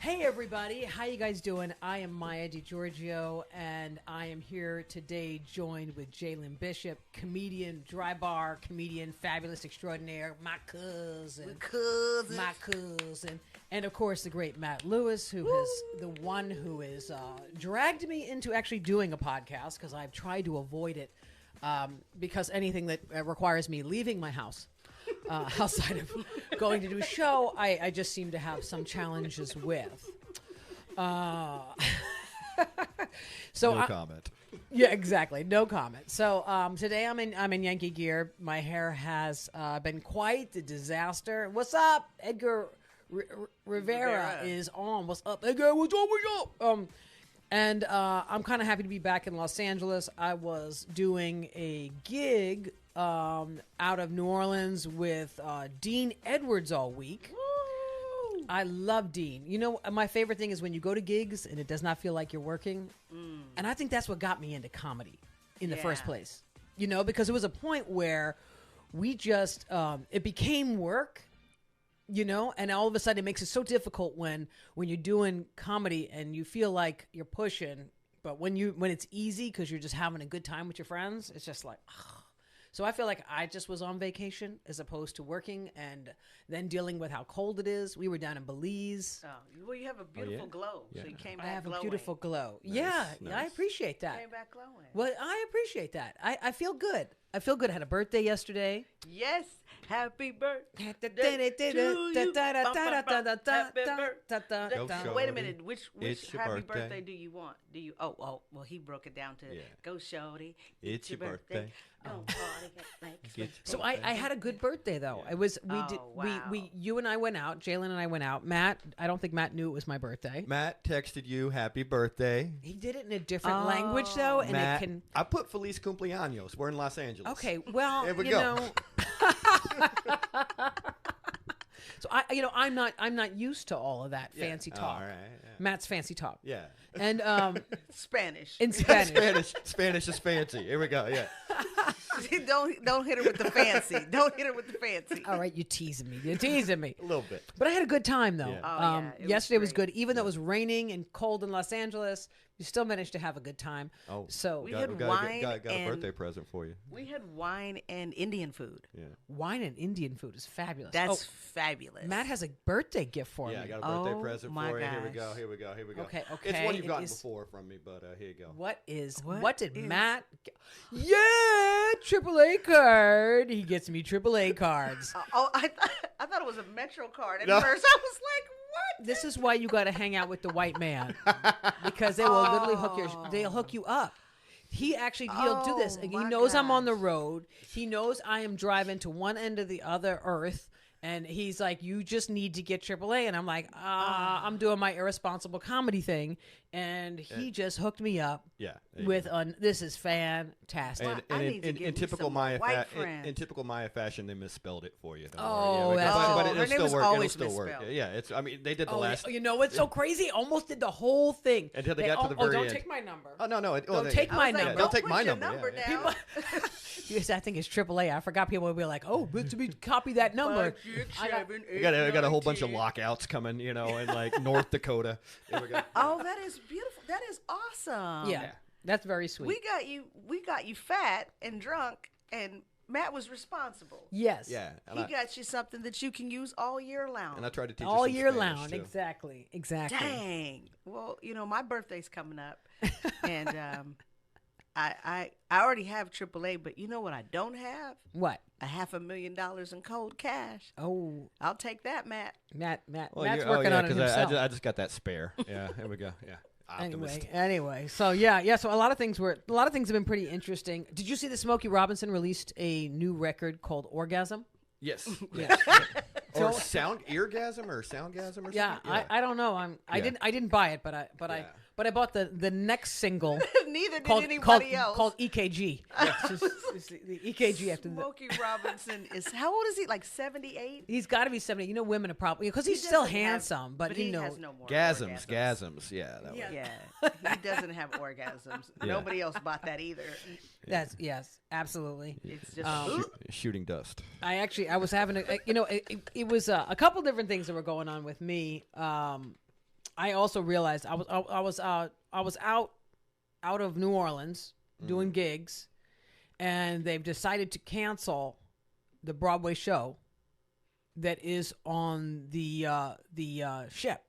Hey everybody, how you guys doing? I am Maija BEHAVE, and I am here today joined with Jaylyn Bishop, comedian, dry bar comedian, fabulous extraordinaire, my cousin, and of course the great Matt Lewis, who is the one who has dragged me into actually doing a podcast because I've tried to avoid it because anything that requires me leaving my house. Outside of going to do a show, I just seem to have some challenges with. So no comment. Yeah, exactly. No comment. So today I'm in Yankee gear. My hair has been quite a disaster. What's up, Edgar Rivera is on. What's up, Edgar? What's up? And I'm kind of happy to be back in Los Angeles. I was doing a gig out of New Orleans with Dean Edwards all week. Woo! I love Dean. You know, my favorite thing is when you go to gigs and it does not feel like you're working. And I think that's what got me into comedy in the first place. You know, because it was a point where we just, it became work. You know, and all of a sudden it makes it so difficult when you're doing comedy and you feel like you're pushing, but when it's easy because you're just having a good time with your friends, it's just like, ugh. So I feel like I just was on vacation as opposed to working and then dealing with how cold it is. We were down in Belize. Oh, well, you have a beautiful glow, so you came back I have glowing. a beautiful glow. Nice, Yeah, nice. I appreciate that. Came back glowing. Well, I appreciate that. I feel good. I feel good. I had a birthday yesterday. Yes, happy birthday to you. Wait a minute, which It's your happy birthday. birthday do you want? Do you? Oh, well, he broke it down to go, shorty. It's your birthday. Don't party like it's your So I had a good birthday though. Yeah. It was wow. we you and I went out. Jaylyn and I went out. Matt, I don't think Matt knew it was my birthday. Matt texted you happy birthday. He did it in a different language though, and Matt, it can. I put Feliz Cumpleaños. We're in Los Angeles. Okay, well, There we you go. know. So I'm not used to all of that fancy talk. All right. Matt's fancy talk. Yeah. And Spanish. in Spanish. Spanish is fancy. Here we go. Yeah. Don't hit her with the fancy. Don't hit her with the fancy. All right, you're teasing me. You're teasing me. A little bit. But I had a good time though. Yeah. Oh, yeah, it was Yesterday was great. good, even though it was raining and cold in Los Angeles. You still managed to have a good time. Oh, So We got, had got, wine got a and- birthday present for you. We had wine and Indian food. Yeah. wine and Indian food is fabulous. That's fabulous. Matt has a birthday gift for Yeah, I me. got a birthday Oh, present my for you. Here we gosh. go. Here we go. Okay. It's one you've it gotten is- before from me, but here you go. What did is- Matt get? Yeah, AAA card. He gets me AAA cards. I thought it was a Metro card at No. first. I was like, what? This is why you got to hang out with the white man, because they will literally they'll hook you up. He'll do this. And he my knows I'm on the gosh. road. He knows I am driving to one end of the other earth. And he's like, you just need to get AAA. And I'm like, I'm doing my irresponsible comedy thing. And he just hooked me up Yeah. with this is fantastic. And, I and need to in get me typical some Maya white in friends. typical Maya fashion, they misspelled it for you. Don't Oh, worry. that's but her it'll name still was work. always It'll still work. misspelled. Yeah, it's. I mean, they did the Oh, last. you know what's so crazy? Almost did the whole thing. Until they got to the very don't end. take my number. Oh no. Don't take my Yeah, number. don't take my put your number. Yeah, down. Yes, I think it's AAA. I forgot people would be like, "Oh, but to be copy that number." We got a whole bunch of lockouts coming, in like North Dakota. Here we go. Oh, that is beautiful. That is awesome. Yeah, that's very sweet. We got you fat and drunk, and Matt was responsible. Yes. Yeah. He got you something that you can use all year long. And I tried to teach you All some year Spanish, round. too. Exactly. Dang. Well, my birthday's coming up, and I already have AAA, but you know what I don't have? What? $500,000 in cold cash. Oh, I'll take that, Matt. Matt's Well, working on it 'cause himself. I just got that spare. Yeah. Here we go. Yeah. Optimist. Anyway, so yeah. So a lot of things have been pretty interesting. Did you see that Smokey Robinson released a new record called Orgasm? Yes. Yeah. Or eargasm or soundgasm or something. Yeah, I don't know. I didn't buy it, but I bought the next single Neither did called anybody else. called EKG. It's the EKG after the. Smokey Robinson is, how old is he? Like 78? He's got to be 70. Women are probably because He he's still doesn't have- handsome, but he you know. has no more Gasms. orgasms. Yeah. That Yeah. way. Yeah, he doesn't have orgasms. Yeah. Nobody else bought that either. That's yes, absolutely. It's just Shooting dust. I was having it was a couple different things that were going on with me. I also realized I was out of New Orleans doing gigs, and they've decided to cancel the Broadway show that is on the ship.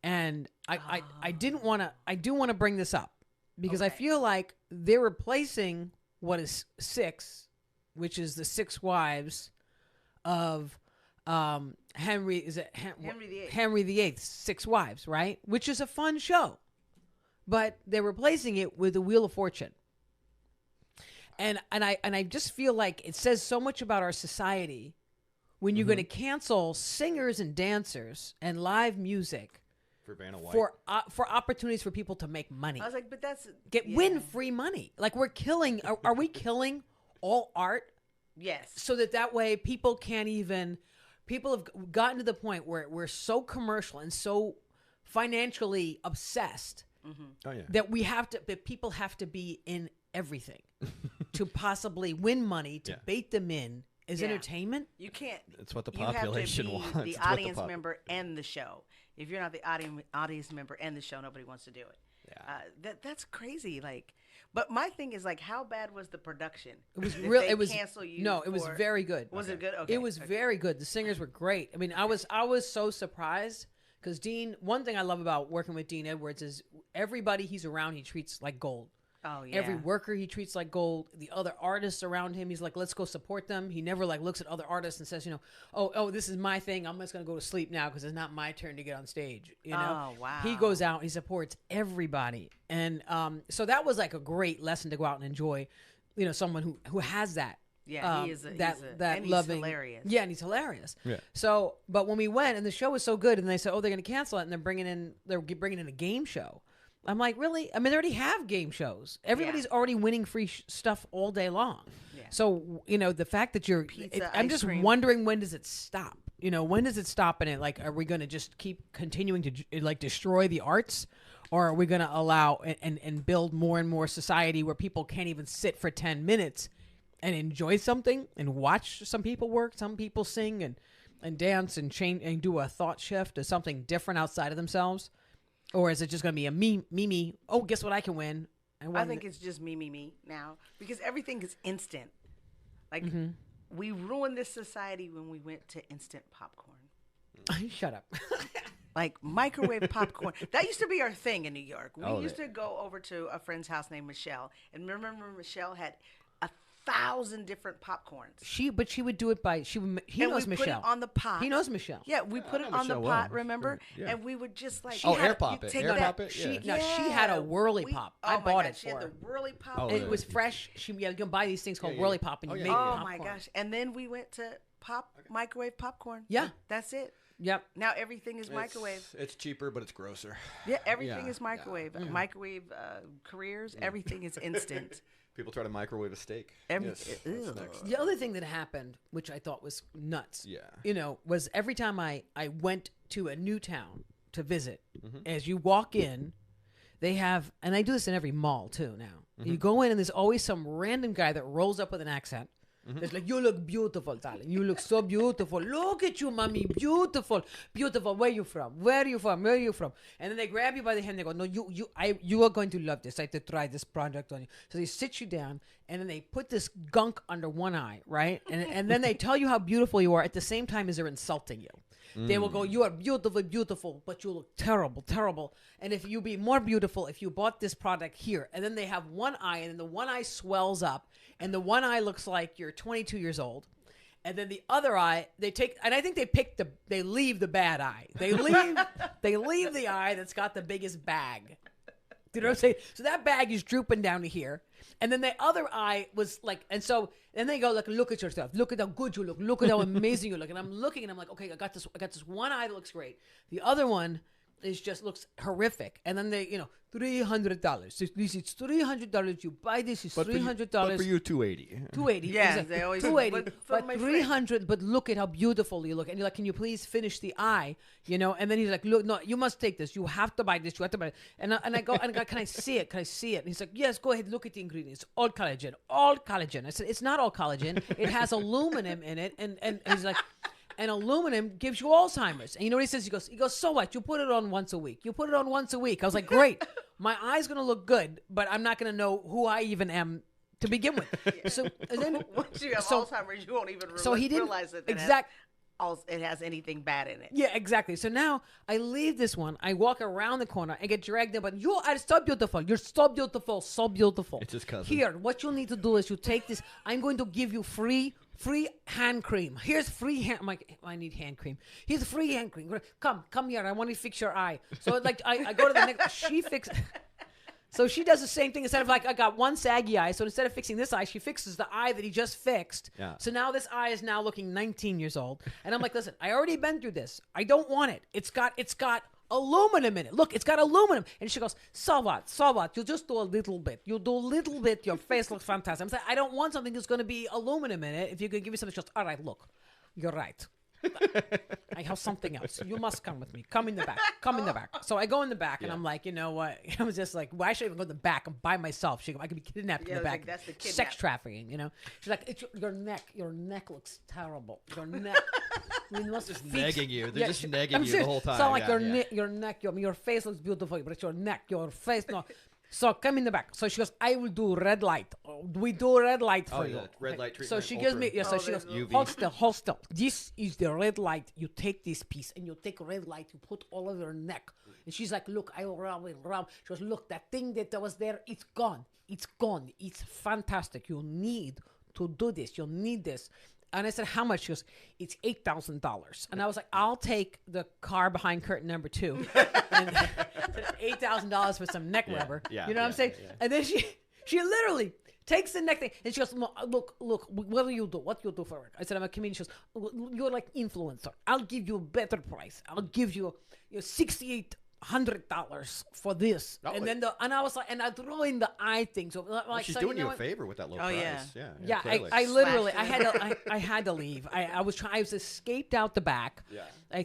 And I do want to bring this up because I feel like they're replacing what is Six, which is the six wives of Henry VIII's six wives, right? Which is a fun show, but they're replacing it with the Wheel of Fortune. And I just feel like it says so much about our society when you're going to cancel singers and dancers and live music For Vanna White. for opportunities for people to make money. I was like, but that's win free money. Like we're killing. Are we killing all art? Yes. So that way people can't even. People have gotten to the point where we're so commercial and so financially obsessed that people have to be in everything to possibly win money to bait them in as entertainment. You can't. It's what the population you have to be wants. the audience member and the show. If you're not the audience member and the show, nobody wants to do it. Yeah. That's crazy. Like, but my thing is like, how bad was the production? It was real. It was cancel you. No, it was very good. Was it good? Okay. It was very good. The singers were great. I mean, I was so surprised because Dean. One thing I love about working with Dean Edwards is everybody he's around he treats like gold. Oh yeah. Every worker he treats like gold. The other artists around him, he's like, let's go support them. He never like looks at other artists and says, you know, oh, this is my thing. I'm just gonna go to sleep now because it's not my turn to get on stage. You know. Oh wow. He goes out. He supports everybody, and so that was like a great lesson to go out and enjoy. You know, someone who has that. Yeah, he is that and loving. He's hilarious. Yeah, and he's hilarious. Yeah. So, but when we went and the show was so good, and they said, oh, they're going to cancel it, and they're bringing in a game show. I'm like, really? I mean, they already have game shows. Everybody's already winning free stuff all day long. Yeah. So, you know, the fact that I'm just wondering, when does it stop? You know, when does it stop? And like, are we going to just keep continuing to like destroy the arts? Or are we going to allow and build more and more society where people can't even sit for 10 minutes and enjoy something and watch some people work, some people sing and dance and change and do a thought shift to something different outside of themselves? Or is it just going to be a me? Oh, guess what? I can win. I think it's just me now because everything is instant. Like we ruined this society when we went to instant popcorn. Shut up. Like microwave popcorn. That used to be our thing in New York. We used to go over to a friend's house named Michelle, and remember Michelle had 1,000 different popcorns. She would do it by he knows Michelle. Put it on the pot. He knows Michelle. Yeah, we put it on the pot. Remember, and we would just like air pop it. Air pop it. She had a whirly pop. I bought it for her. She had the whirly pop. It was fresh. You can buy these things called whirly pop, and you make popcorn. Oh my gosh! And then we went to microwave popcorn. Yeah, that's it. Yep. Now everything is microwave. It's cheaper, but it's grosser. Yeah, everything is microwave. Yeah. Microwave careers. Everything is instant. People try to microwave a steak. The other thing that happened, which I thought was nuts, you know, was every time I went to a new town to visit, as you walk in, they have, and I do this in every mall too now. You go in and there's always some random guy that rolls up with an accent. It's like, you look beautiful, darling. You look so beautiful. Look at you, mommy. Beautiful. Beautiful. Where you from? Where are you from? Where are you from? And then they grab you by the hand. They go, no, you are going to love this. I have to try this product on you. So they sit you down, and then they put this gunk under one eye, right? And then they tell you how beautiful you are at the same time as they're insulting you. They will go, you are beautiful, beautiful, but you look terrible, terrible. And if you be more beautiful, if you bought this product here. And then they have one eye, and then the one eye swells up, and the one eye looks like you're 22 years old. And then the other eye, they take, and I think they leave the bad eye. They leave the eye that's got the biggest bag. You know what I'm saying? So that bag is drooping down to here. And then the other eye was like, and so then they go like, look at yourself. Look at how good you look. Look at how amazing you look. And I'm looking and I'm like, okay, I got this one eye that looks great. The other one looks horrific. And then they, you know, $300. This is $300. You buy this, it's $300. But for you, $280. Yeah, exactly. They always $280. But $300. But look at how beautiful you look. And you're like, can you please finish the eye? You know. And then he's like, look, no, you must take this. You have to buy this. You have to buy it. And I go, can I see it? Can I see it? And he's like, yes, go ahead. Look at the ingredients. All collagen. All collagen. I said, it's not all collagen. It has aluminum in it. And he's like. and aluminum gives you Alzheimer's. And you know what he says? He goes, so what? You put it on once a week. You put it on once a week. I was like, great. My eye's going to look good, but I'm not going to know who I even am to begin with. So and then once you have Alzheimer's, you won't even realize that it has anything bad in it. Yeah, exactly. So now I leave this one. I walk around the corner. I get dragged in, but you are so beautiful. You're so beautiful, so beautiful. It's his cousin. Here, what you need to do is you take this. I'm going to give you free hand cream. Here's free hand. I'm like, I need hand cream. Here's free hand cream. Come here. I want to fix your eye. So like I go to the next. She fixes. So she does the same thing. Instead of like, I got one saggy eye. So instead of fixing this eye, she fixes the eye that he just fixed. Yeah. So now this eye is now looking 19 years old. And I'm like, listen, I already been through this. I don't want it. It's got aluminum in it. Look, it's got aluminum. And she goes, so what? So what? You just do a little bit. You do a little bit. Your face looks fantastic. I'm saying, I don't want something that's going to be aluminum in it. If you could give me something, just, all right, look, you're right. I have something else. You must come with me. Come in the back. Come in the back. So I go in the back, and I'm like, you know what? I was just like, why should I even go in the back? I'm by myself. I could be kidnapped in the back. Like, that's the kidnap. Sex trafficking, you know? She's like, it's your neck. Your neck looks terrible. Your neck. We must just fix. negging you. They're just negging I'm you serious. the whole time. So like your neck, your face looks beautiful, but it's your neck, your face, no. So come in the back. So she goes, I will do red light. We do red light for you. Yeah, red light treatment. So she gives me, so she goes, UV. hold still. This is the red light. You take this piece and you take red light. You put all over your neck. And she's like, look, I will rub. She goes, look, that thing that was there, it's gone. It's gone. It's fantastic. You need to do this. You need this. And I said, how much? She goes, it's $8,000. And I was like, I'll take the car behind curtain number 2. And $8,000 for some neck rubber. Yeah, you know what I'm saying? Yeah. And then she literally takes the neck thing and she goes, look, what do you do? What do you do for work? I said, I'm a comedian. She goes, you're like influencer. I'll give you a better price. I'll give you $6,800 for this. Oh, and I was like, and I threw in the eye thing. So like, she's so, doing you you a favor with that low price. Yeah, clearly. I literally, I had to leave. I was escaped out the back. Yeah. I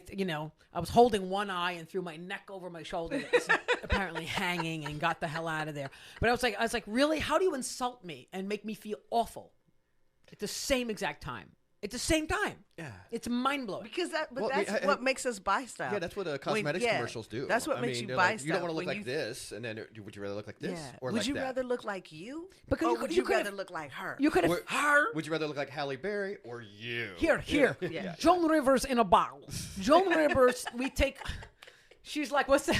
was holding one eye and threw my neck over my shoulder. It was apparently hanging and got the hell out of there. But I was like, really? How do you insult me and make me feel awful at the same exact time? At the same time. Yeah. It's mind-blowing. Because that's what makes us buy stuff. Yeah, that's what cosmetics commercials do. That's what makes you buy stuff. You don't want to look like this, and then would you rather look like this or would like you that? rather look like you? Because would you rather look like her? You could have her. Would you rather look like Halle Berry or you? Here. Yeah. Joan Rivers in a bottle. Joan Rivers, we take... She's like, what's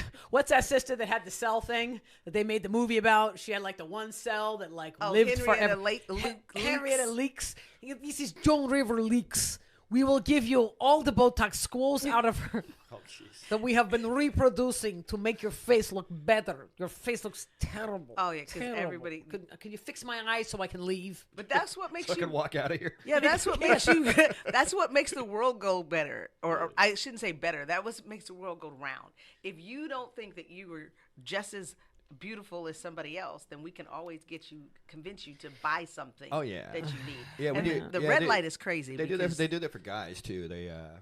that sister that had the cell thing that they made the movie about? She had like the one cell that like lived forever. Henrietta Leaks. This is Joan River Leaks. We will give you all the Botox schools out of her that we have been reproducing to make your face look better. Your face looks terrible. Oh, yeah, because everybody... Can you fix my eyes so I can leave? But that's what makes so I can walk out of here. Yeah, that's what makes you... That's what makes the world go better. Or I shouldn't say better. That what makes the world go round. If you don't think that you were just as beautiful as somebody else, then we can always convince you to buy something that you need. Yeah, the red light is crazy. They do that for guys too.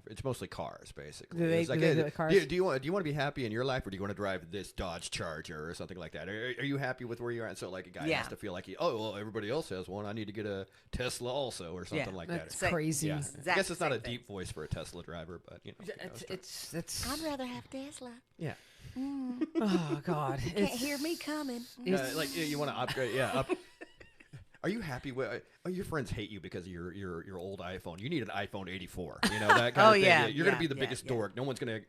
It's mostly cars basically. Do they do cars? Do you want to be happy in your life, or do you want to drive this Dodge Charger or something like that? Are you happy with where you're at? So like a guy has to feel like everybody else has one. I need to get a Tesla also or something like that. That's crazy. Yeah. I guess it's not a deep voice for a Tesla driver, but it's. I'd rather have Tesla. Yeah. Oh God! You can't hear me coming. You want to upgrade? Yeah. Are you happy with? Your friends hate you because of your old iPhone. You need an iPhone 84. You know that kind of thing. Yeah, you're gonna be the biggest dork. Everyone's gonna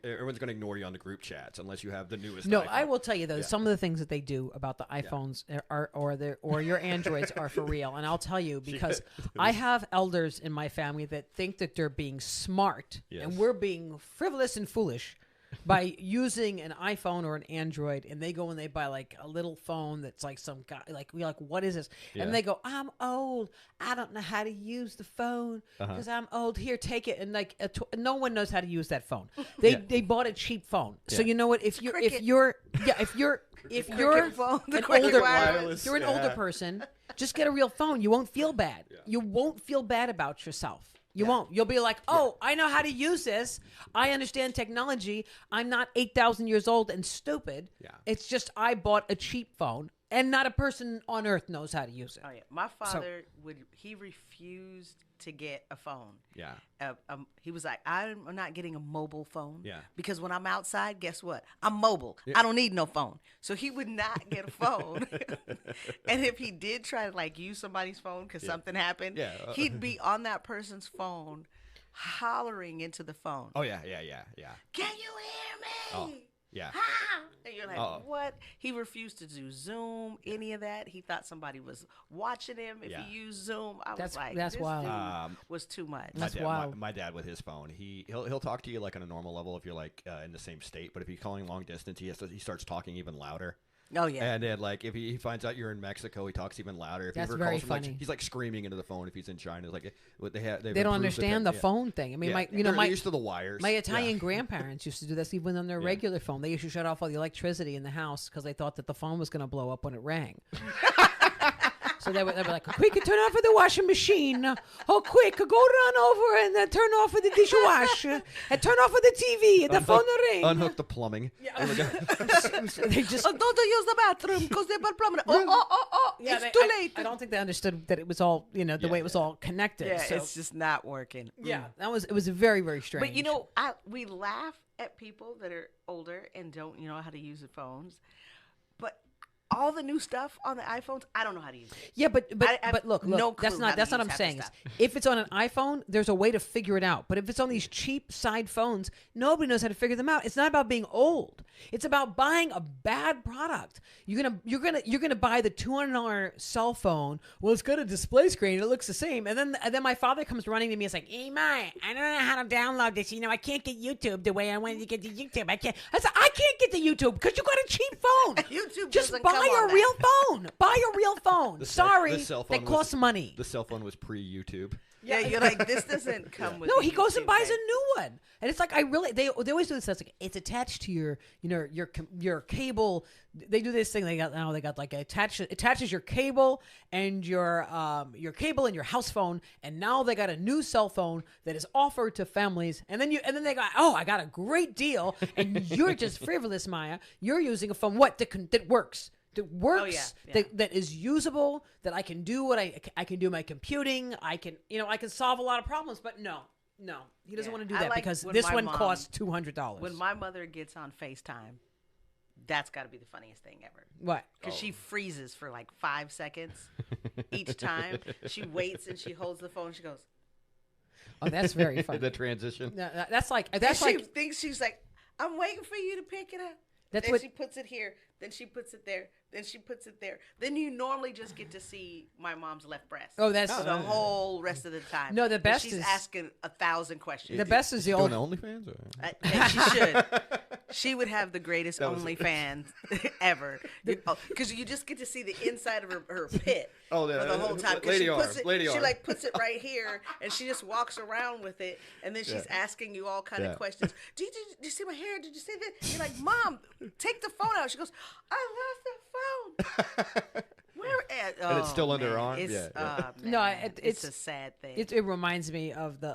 ignore you on the group chats unless you have the newest. No, iPhone. I will tell you though. Some of the things that they do about the iPhones or your Androids are for real, and I'll tell you because I have elders in my family that think that they're being smart, and we're being frivolous and foolish by using an iPhone or an Android, and they go and they buy like a little phone that's like some guy, like we're like, what is this? Yeah. And they go, I'm old. I don't know how to use the phone because I'm old. Here, take it. And like, no one knows how to use that phone. They bought a cheap phone. So you know what? If you're an older person, just get a real phone. You won't feel bad. Yeah. You won't feel bad about yourself. You won't. You'll be like, I know how to use this. I understand technology. I'm not 8,000 years old and stupid. Yeah. It's just I bought a cheap phone. and not a person on earth knows how to use it. Oh yeah, my father he refused to get a phone. Yeah. He was like, I'm not getting a mobile phone. Yeah. Because when I'm outside, guess what? I'm mobile. I don't need no phone. So he would not get a phone. And if he did try to like use somebody's phone because something happened, he'd be on that person's phone, hollering into the phone. Oh yeah. Can you hear me? Oh, yeah. And you're like, what? He refused to do Zoom, any of that. He thought somebody was watching him if he used Zoom. I was like, that's this wild. dude was too much. That's wild. My dad with his phone, he'll talk to you like on a normal level if you're like in the same state, but if he's calling long distance, he starts talking even louder. Oh yeah. And then like if he finds out you're in Mexico, he talks even louder. If That's he ever very calls from, like, funny. He's like screaming into the phone if he's in China. It's like they don't understand the phone thing. I mean, they're used to the wires. My Italian grandparents used to do this even on their regular phone. They used to shut off all the electricity in the house because they thought that the phone was going to blow up when it rang. So they were like, quick, turn off the washing machine. Oh, quick, go run over and turn off the dishwasher and turn off the TV. The phone will ring. Unhook the plumbing. They just don't use the bathroom because they're plumbing. yeah, it's too late. I don't think they understood that it was all the way it was all connected. Yeah, so, it's just not working. Yeah, it was very, very strange. But we laugh at people that are older and don't know how to use the phones. But all the new stuff on the iPhones, I don't know how to use it. Yeah, but look, no clue that's not how to what I'm use half saying. the Is stuff. if it's on an iPhone, there's a way to figure it out. But if it's on these cheap side phones, nobody knows how to figure them out. It's not about being old. It's about buying a bad product. You're gonna buy the $200 cell phone. Well, it's got a display screen. It looks the same. And then my father comes running to me. It's like, hey, I don't know how to download this. I can't get YouTube the way I wanted to get to YouTube. I can't. I said, I can't get to YouTube because you got a cheap phone. YouTube just doesn't buy come a on real that. phone. Buy a real phone. Sorry, the cell phone that costs money. The cell phone was pre-YouTube. Yeah, you're like, this doesn't come with. No, the he goes and YouTube buys thing. a new one, and it's like they always do this. It's like it's attached to your cable. They do this thing. They got like attaches your cable and your cable and your house phone, and now they got a new cell phone that is offered to families. And then they got I got a great deal, and you're just frivolous, Maya. You're using a phone that works. That works, that is usable, that I can do what I can do my computing. I can solve a lot of problems, but no, he doesn't want to do that because this one costs $200. When my mother gets on FaceTime, that's got to be the funniest thing ever. What? Because she freezes for like 5 seconds each time. She waits and she holds the phone. She goes, oh, that's very funny. The transition. No, that's like she thinks she's like, I'm waiting for you to pick it up. Then she puts it here. Then she puts it there. Then she puts it there. Then you normally just get to see my mom's left breast. Oh, that's for the whole rest of the time. No, the best she's is asking 1,000 questions. The best is the old going to OnlyFans. And she should. She would have the greatest OnlyFans ever. Because you just get to see the inside of her pit for the whole time. Lady arm. She like puts it right here, and she just walks around with it, and then she's asking you all kind of questions. Did you see my hair? Did you see that? You're like, Mom, take the phone out. She goes, I lost the phone. Where at? And it's still under her arm? No, it's a sad thing. It reminds me of the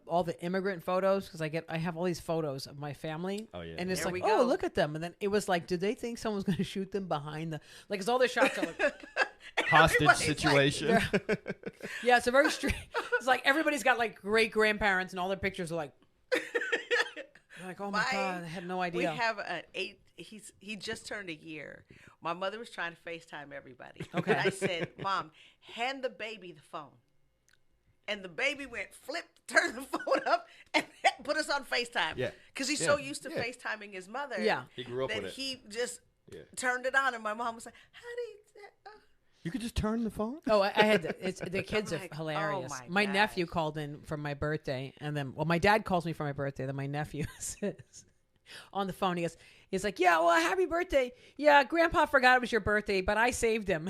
all the immigrant photos because I have all these photos of my family. Oh yeah. And it's There like, we go. look at them. And then it was like, did they think someone's going to shoot them behind the because all the shots are like hostage Everybody's situation. yeah, it's a very strange. It's like everybody's got like great grandparents and all their pictures are like. Like, oh my God, I had no idea. We have an 8. He just turned a year. My mother was trying to FaceTime everybody. Okay. And I said, Mom, hand the baby the phone. And the baby went flip, turned the phone up, and put us on FaceTime. Yeah. Because he's so used to FaceTiming his mother. Yeah. He grew up that with it. he just turned it on, and my mom was like, how do you... You could just turn the phone? Oh, I had the kids like, are hilarious. oh my my nephew gosh. called in for my birthday, and then my dad calls me for my birthday. Then my nephew says on the phone, he's like, yeah, well, happy birthday. Yeah, Grandpa forgot it was your birthday, but I saved him.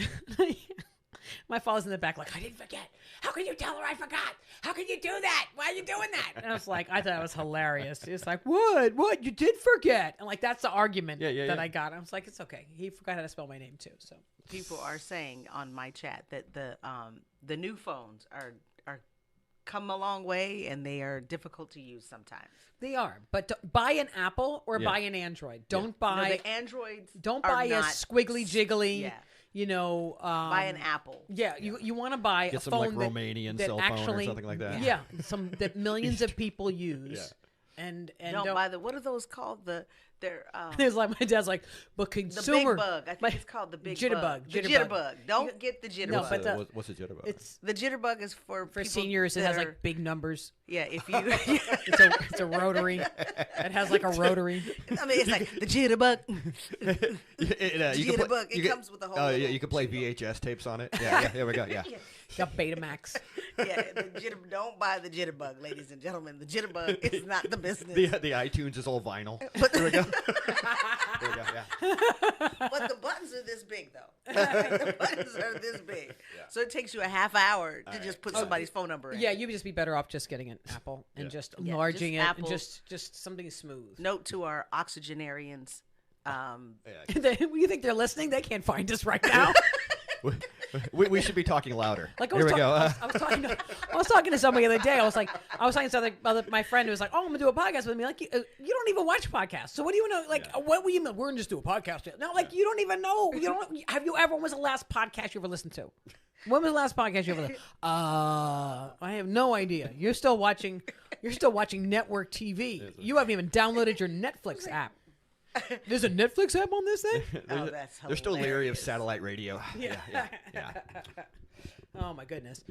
My father's in the back like, I didn't forget. How can you tell her I forgot? How can you do that? Why are you doing that? And I was like, I thought it was hilarious. It's like, what? You did forget. And like, that's the argument that I got. I was like, it's okay. He forgot how to spell my name too. So People are saying on my chat that the new phones are come a long way and they are difficult to use sometimes. they are. But buy an Apple or buy an Android. Don't buy No, the Androids. Don't are buy a not- squiggly jiggly. Yeah. buy an Apple. Yeah, you want to buy Get a some phone like Romanian that cell actually, phone or something like that. Yeah, some that millions of people use. And don't buy what are those called? They're it's like my dad's like, but consumer. The big bug. I think it's called the big jitterbug. bug. The jitterbug. Don't get the jitterbug. No, but what's a jitterbug? It's the jitterbug is for people seniors. It that has are, like big numbers. Yeah, if you It's a rotary. It has like a rotary. I mean, it's like the jitterbug. Jitterbug. It comes with a whole. Oh yeah, you can play VHS tapes on it. Yeah, here we go. Yeah. Got Betamax. Yeah, don't buy the jitterbug, ladies and gentlemen. The jitterbug is not the business. The iTunes is all vinyl. Here we go. Here we go. Yeah. But the buttons are this big, though. The buttons are this big. Yeah. So it takes you a half hour to just put somebody's phone number in. Yeah, you'd just be better off just getting an Apple and just enlarging it and just something smooth. Note to our oxygenarians. You think they're listening? They can't find us right now. We should be talking louder. Like Here we go. I was talking to somebody the other day. I was talking to my friend who was like, "Oh, I'm gonna do a podcast with me." Like, you don't even watch podcasts, so what do you know? Like, what will you mean? We're gonna just do a podcast? No, like you don't even know. You don't. Have you ever? When was the last podcast you ever listened to? When was the last podcast you ever listened? I have no idea. You're still watching network TV. You haven't even downloaded your Netflix app. There's a Netflix app on this thing? They're still leery of satellite radio. Yeah. Oh my goodness.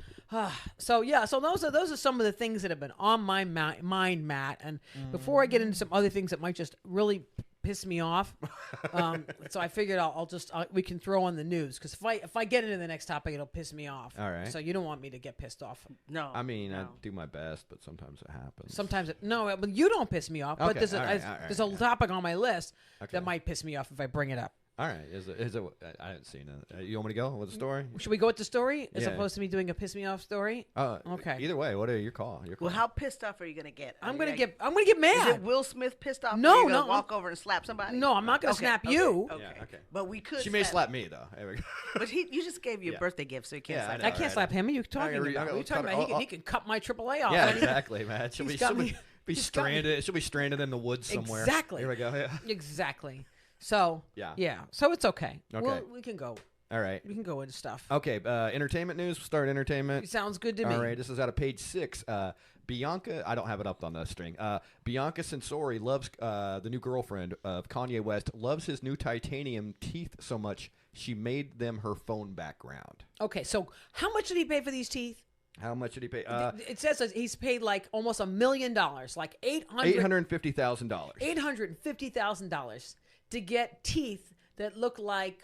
So those are some of the things that have been on my mind, Matt. And before I get into some other things that might just really piss me off, so I figured we can throw on the news, because if I get into the next topic, it'll piss me off. All right. So you don't want me to get pissed off. No. I mean, I do my best, but sometimes it happens. But you don't piss me off. But Okay, there's a topic on my list that might piss me off if I bring it up. All right. Is it? I haven't seen it. You want me to go with the story? Should we go with the story as opposed to me doing a piss me off story? Okay. Either way, what are your call? Well, how pissed off are you gonna get? I'm gonna get mad. Is it Will Smith pissed off? No, or you no. walk over and slap somebody. No, I'm not gonna snap you. Okay. Yeah, okay. But we could. She may slap me though. There we go. But you just gave you a birthday gift, so you can't slap. I can't slap him. Are you talking about? What are you talking about? He can cut my AAA off. Yeah, exactly, man. She'll be stranded. She'll be stranded in the woods somewhere. Exactly. Here we go. Yeah. Exactly. So yeah. So it's okay. Okay. We can go. All right. We can go into stuff. Okay. Entertainment news. Start entertainment. Sounds good to me. All right. This is out of page 6. Bianca, I don't have it up on the string. Bianca Censori loves the new girlfriend of Kanye West. Loves his new titanium teeth so much she made them her phone background. Okay. So how much did he pay for these teeth? How much did he pay? It says that he's paid like almost $1 million, like $850,000. $850,000 to get teeth that look like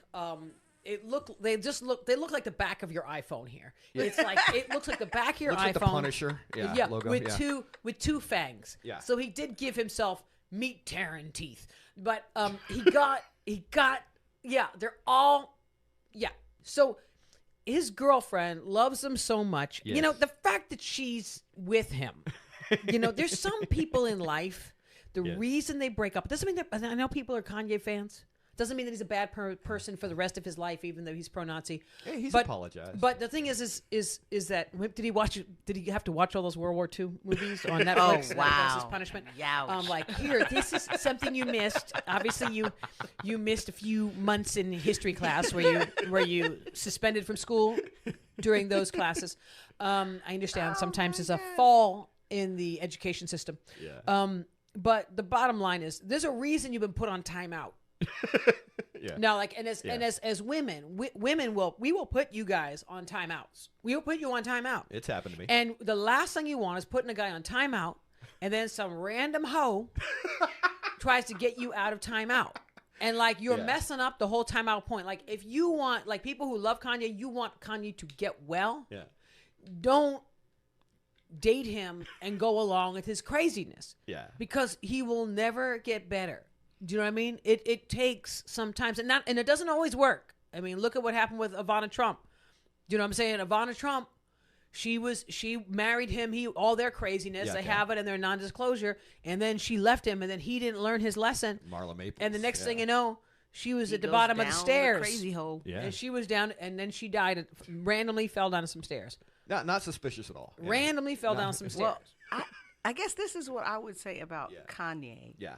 they look like the back of your iPhone here. Yeah. It's like it looks like the back of your iPhone. Like the Punisher, logo, with two fangs. Yeah. So he did give himself meat tearing teeth, but he got they're all So his girlfriend loves him so much. Yes. You know, the fact that she's with him. You know, there's some people in life. The reason they break up doesn't mean that. I know people are Kanye fans. Doesn't mean that he's a bad person for the rest of his life, even though he's pro-Nazi. Hey, he's apologized. But the thing is that did he have to watch all those World War II movies on Netflix? Oh, wow. That was his punishment. Youch. Like, here, this is something you missed. Obviously, you missed a few months in history class where you suspended from school during those classes. I understand sometimes there's a fall in the education system. Yeah. But the bottom line is, there's a reason you've been put on timeout. Yeah. Now, like, and as women, women will put you guys on timeouts. We will put you on timeout. It's happened to me. And the last thing you want is putting a guy on timeout, and then some random hoe tries to get you out of timeout. And like you're messing up the whole timeout point. Like if you want, like people who love Kanye, you want Kanye to get well. Yeah. Don't date him and go along with his craziness. Yeah. Because he will never get better. Do you know what I mean? It takes sometimes, and it doesn't always work. I mean, look at what happened with Ivana Trump. Do you know what I'm saying? Ivana Trump, she married him. All their craziness, they have it in their non-disclosure, and then she left him, and then he didn't learn his lesson. Marla Maples. And the next thing you know, she was at the bottom of the stairs. Crazy hole. Yeah. And she was down, and then she died. And randomly fell down some stairs. Not suspicious at all. Yeah. Randomly fell down some stairs. Well, I guess this is what I would say about Kanye. Yeah.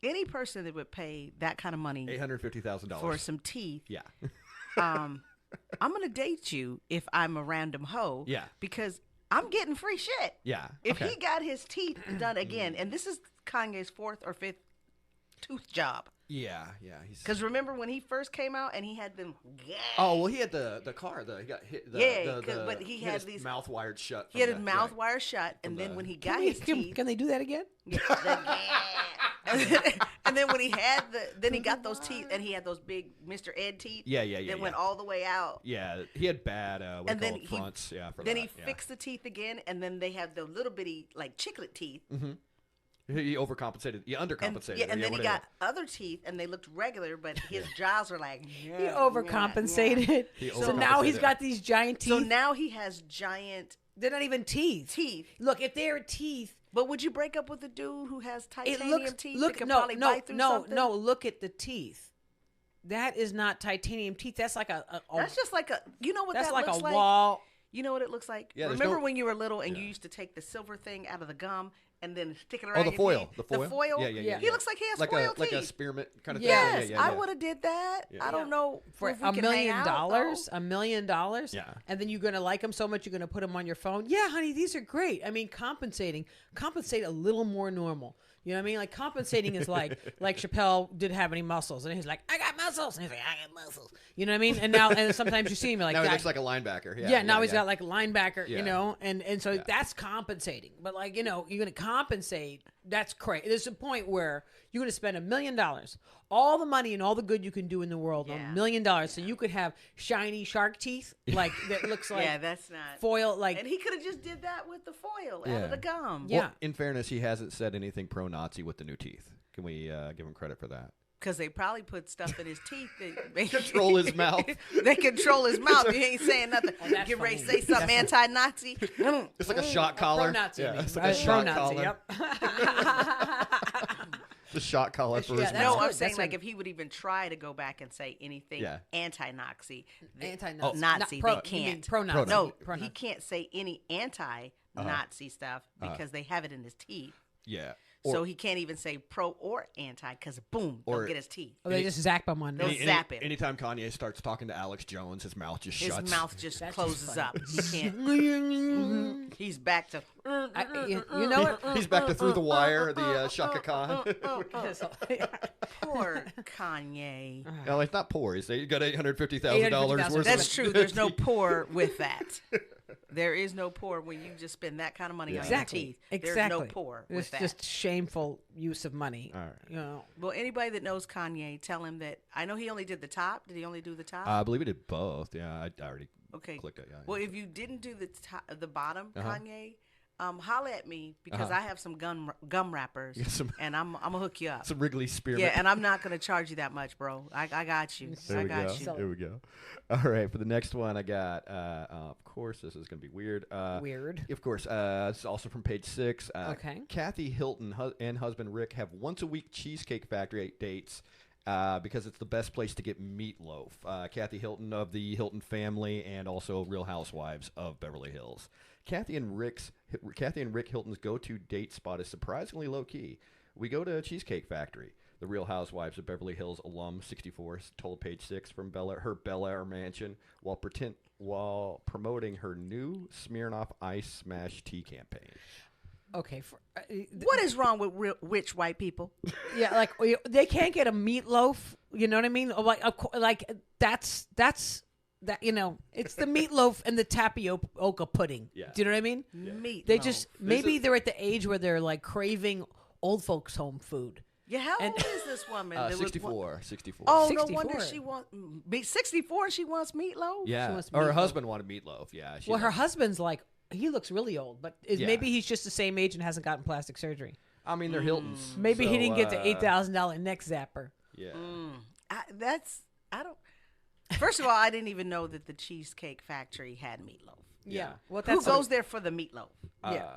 any person that would pay that kind of money $850,000 for some teeth, Yeah. I'm gonna date you if I'm a random hoe. Yeah. Because I'm getting free shit. Yeah. If okay. he got his teeth done again, and this is Kanye's 4th or 5th tooth job. Yeah. Yeah. He's. Because remember when he first came out and he had them. Oh well, he had the car. He got hit. But he had his these mouth wired shut. He had his mouth wired shut, and then when he got his teeth, Can they do that again? and then when he had then he got those teeth, and he had those big Mr. Ed teeth. Yeah. That went all the way out. Yeah, he had bad. And then fronts. Yeah. For then that, he fixed the teeth again, and then they have the little bitty like chiclet teeth. Mm-hmm. He overcompensated. He undercompensated. And then he got other teeth, and they looked regular, but his jaws were like. He overcompensated. So now he's got these giant teeth. So now he has giant. They're not even teeth. Look, if they're teeth. But would you break up with a dude who has titanium teeth? Look, that can probably bite through something? no. Look at the teeth. That is not titanium teeth. That's like That's just like a. You know what that's that like looks a like? wall. You know what it looks like? Yeah, Remember when you were little and you used to take the silver thing out of the gum and then stick it around the your foil. teeth? The foil. Yeah. He looks like he has foil like teeth. a spearmint kind of Yes, thing. I would have did that. Yeah. I don't know For if we $1 can million, hang out, $1 million, Yeah. and then you're gonna like them so much you're gonna put them on your phone. Yeah, honey, these are great. I mean, compensate a little more normal. You know what I mean? Like compensating is like Chappelle didn't have any muscles, and he's like, I got muscles, and he's like, I got muscles. You know what I mean? And now, and sometimes you see him like now that. he looks like a linebacker. Yeah, now he's got like a linebacker, Yeah. you know, and so that's compensating. But like, you know, you're going to compensate. That's crazy. There's a point where you're going to spend $1 million, all the money and all the good you can do in the world on $1 million. So you could have shiny shark teeth, like that looks like that's not foil. Like, and he could have just did that with the foil out Yeah. of the gum. Yeah. Well, in fairness, he hasn't said anything pro-Nazi with the new teeth. Can we give him credit for that? Because they probably put stuff in his teeth that Control his mouth. They control his mouth. You ain't saying nothing. that's Get ready to funny. say something anti-Nazi. It's like a shot collar. pro-Nazi. Yeah, I mean. it's like a shot Pro-Nazi, collar. Yep. The shot collar for his that's mouth. No, good. I'm saying That's like good. if he would even try to go back and say anything anti-Nazi, Anti-Nazi. Nazi, Pro- they you mean can't. pro-Nazi. No, Pro-Nazi. he can't say any anti-Nazi stuff because they have it in his teeth. Yeah. So he can't even say pro or anti because boom, they'll Or- get his teeth. Oh, they just zap him on They'll there. zap him. Anytime Kanye starts talking to Alex Jones, his mouth just His shuts. mouth just That's closes just up. He can't. He's back to. You know what? He's back to Through the Wire, the Shaka Khan. Poor Kanye. No, it's not poor. He's got $850,000 worth. That's true. There's no poor with that. There is no poor when you just spend that kind of money on your teeth. There's no poor with It's that. just shameful use of money. All right. You know. Well, anybody that knows Kanye, tell him that. I know he only did the top. Did he only do the top? I believe he did both. Yeah, I already Okay. clicked it. Yeah. Well, if you didn't do the top, the bottom, Uh-huh. Kanye, holla at me because I have some gum wrappers, You got some- and I'm gonna hook you up. Some Wrigley spearmint. Yeah, and I'm not gonna charge you that much, bro. I got you. There I we got go. you. There we go. All right, for the next one, I got. Of course, this is going to be weird. Weird. Of course, this is also from page 6. Okay. Kathy Hilton and husband Rick have once-a-week Cheesecake Factory dates because it's the best place to get meatloaf. Kathy Hilton of the Hilton family and also Real Housewives of Beverly Hills. Kathy and Rick Hilton's go-to date spot is surprisingly low-key. We go to Cheesecake Factory. The Real Housewives of Beverly Hills alum 64 told page 6 from her Bel Air mansion while promoting her new Smirnoff Ice Smash tea campaign. Okay. What is wrong with rich white people? Yeah, like they can't get a meatloaf. You know what I mean? Like that's that. You know, it's the meatloaf and the tapioca pudding. Yeah. Do you know what I mean? Meat. They just maybe they're at the age where they're like craving old folks' home food. Yeah, how old is this woman? That was 64. Oh, 64. no wonder she wants 64. She wants meatloaf. Yeah. wants Or her meatloaf. husband wanted meatloaf. Yeah. Well, her husband's like he looks really old, but maybe he's just the same age and hasn't gotten plastic surgery. I mean, they're Hiltons. Maybe he so, didn't get the $8,000 neck zapper. Yeah. I don't. First of all, I didn't even know that the Cheesecake Factory had meatloaf. Yeah. Well, Who goes there for the meatloaf? Yeah.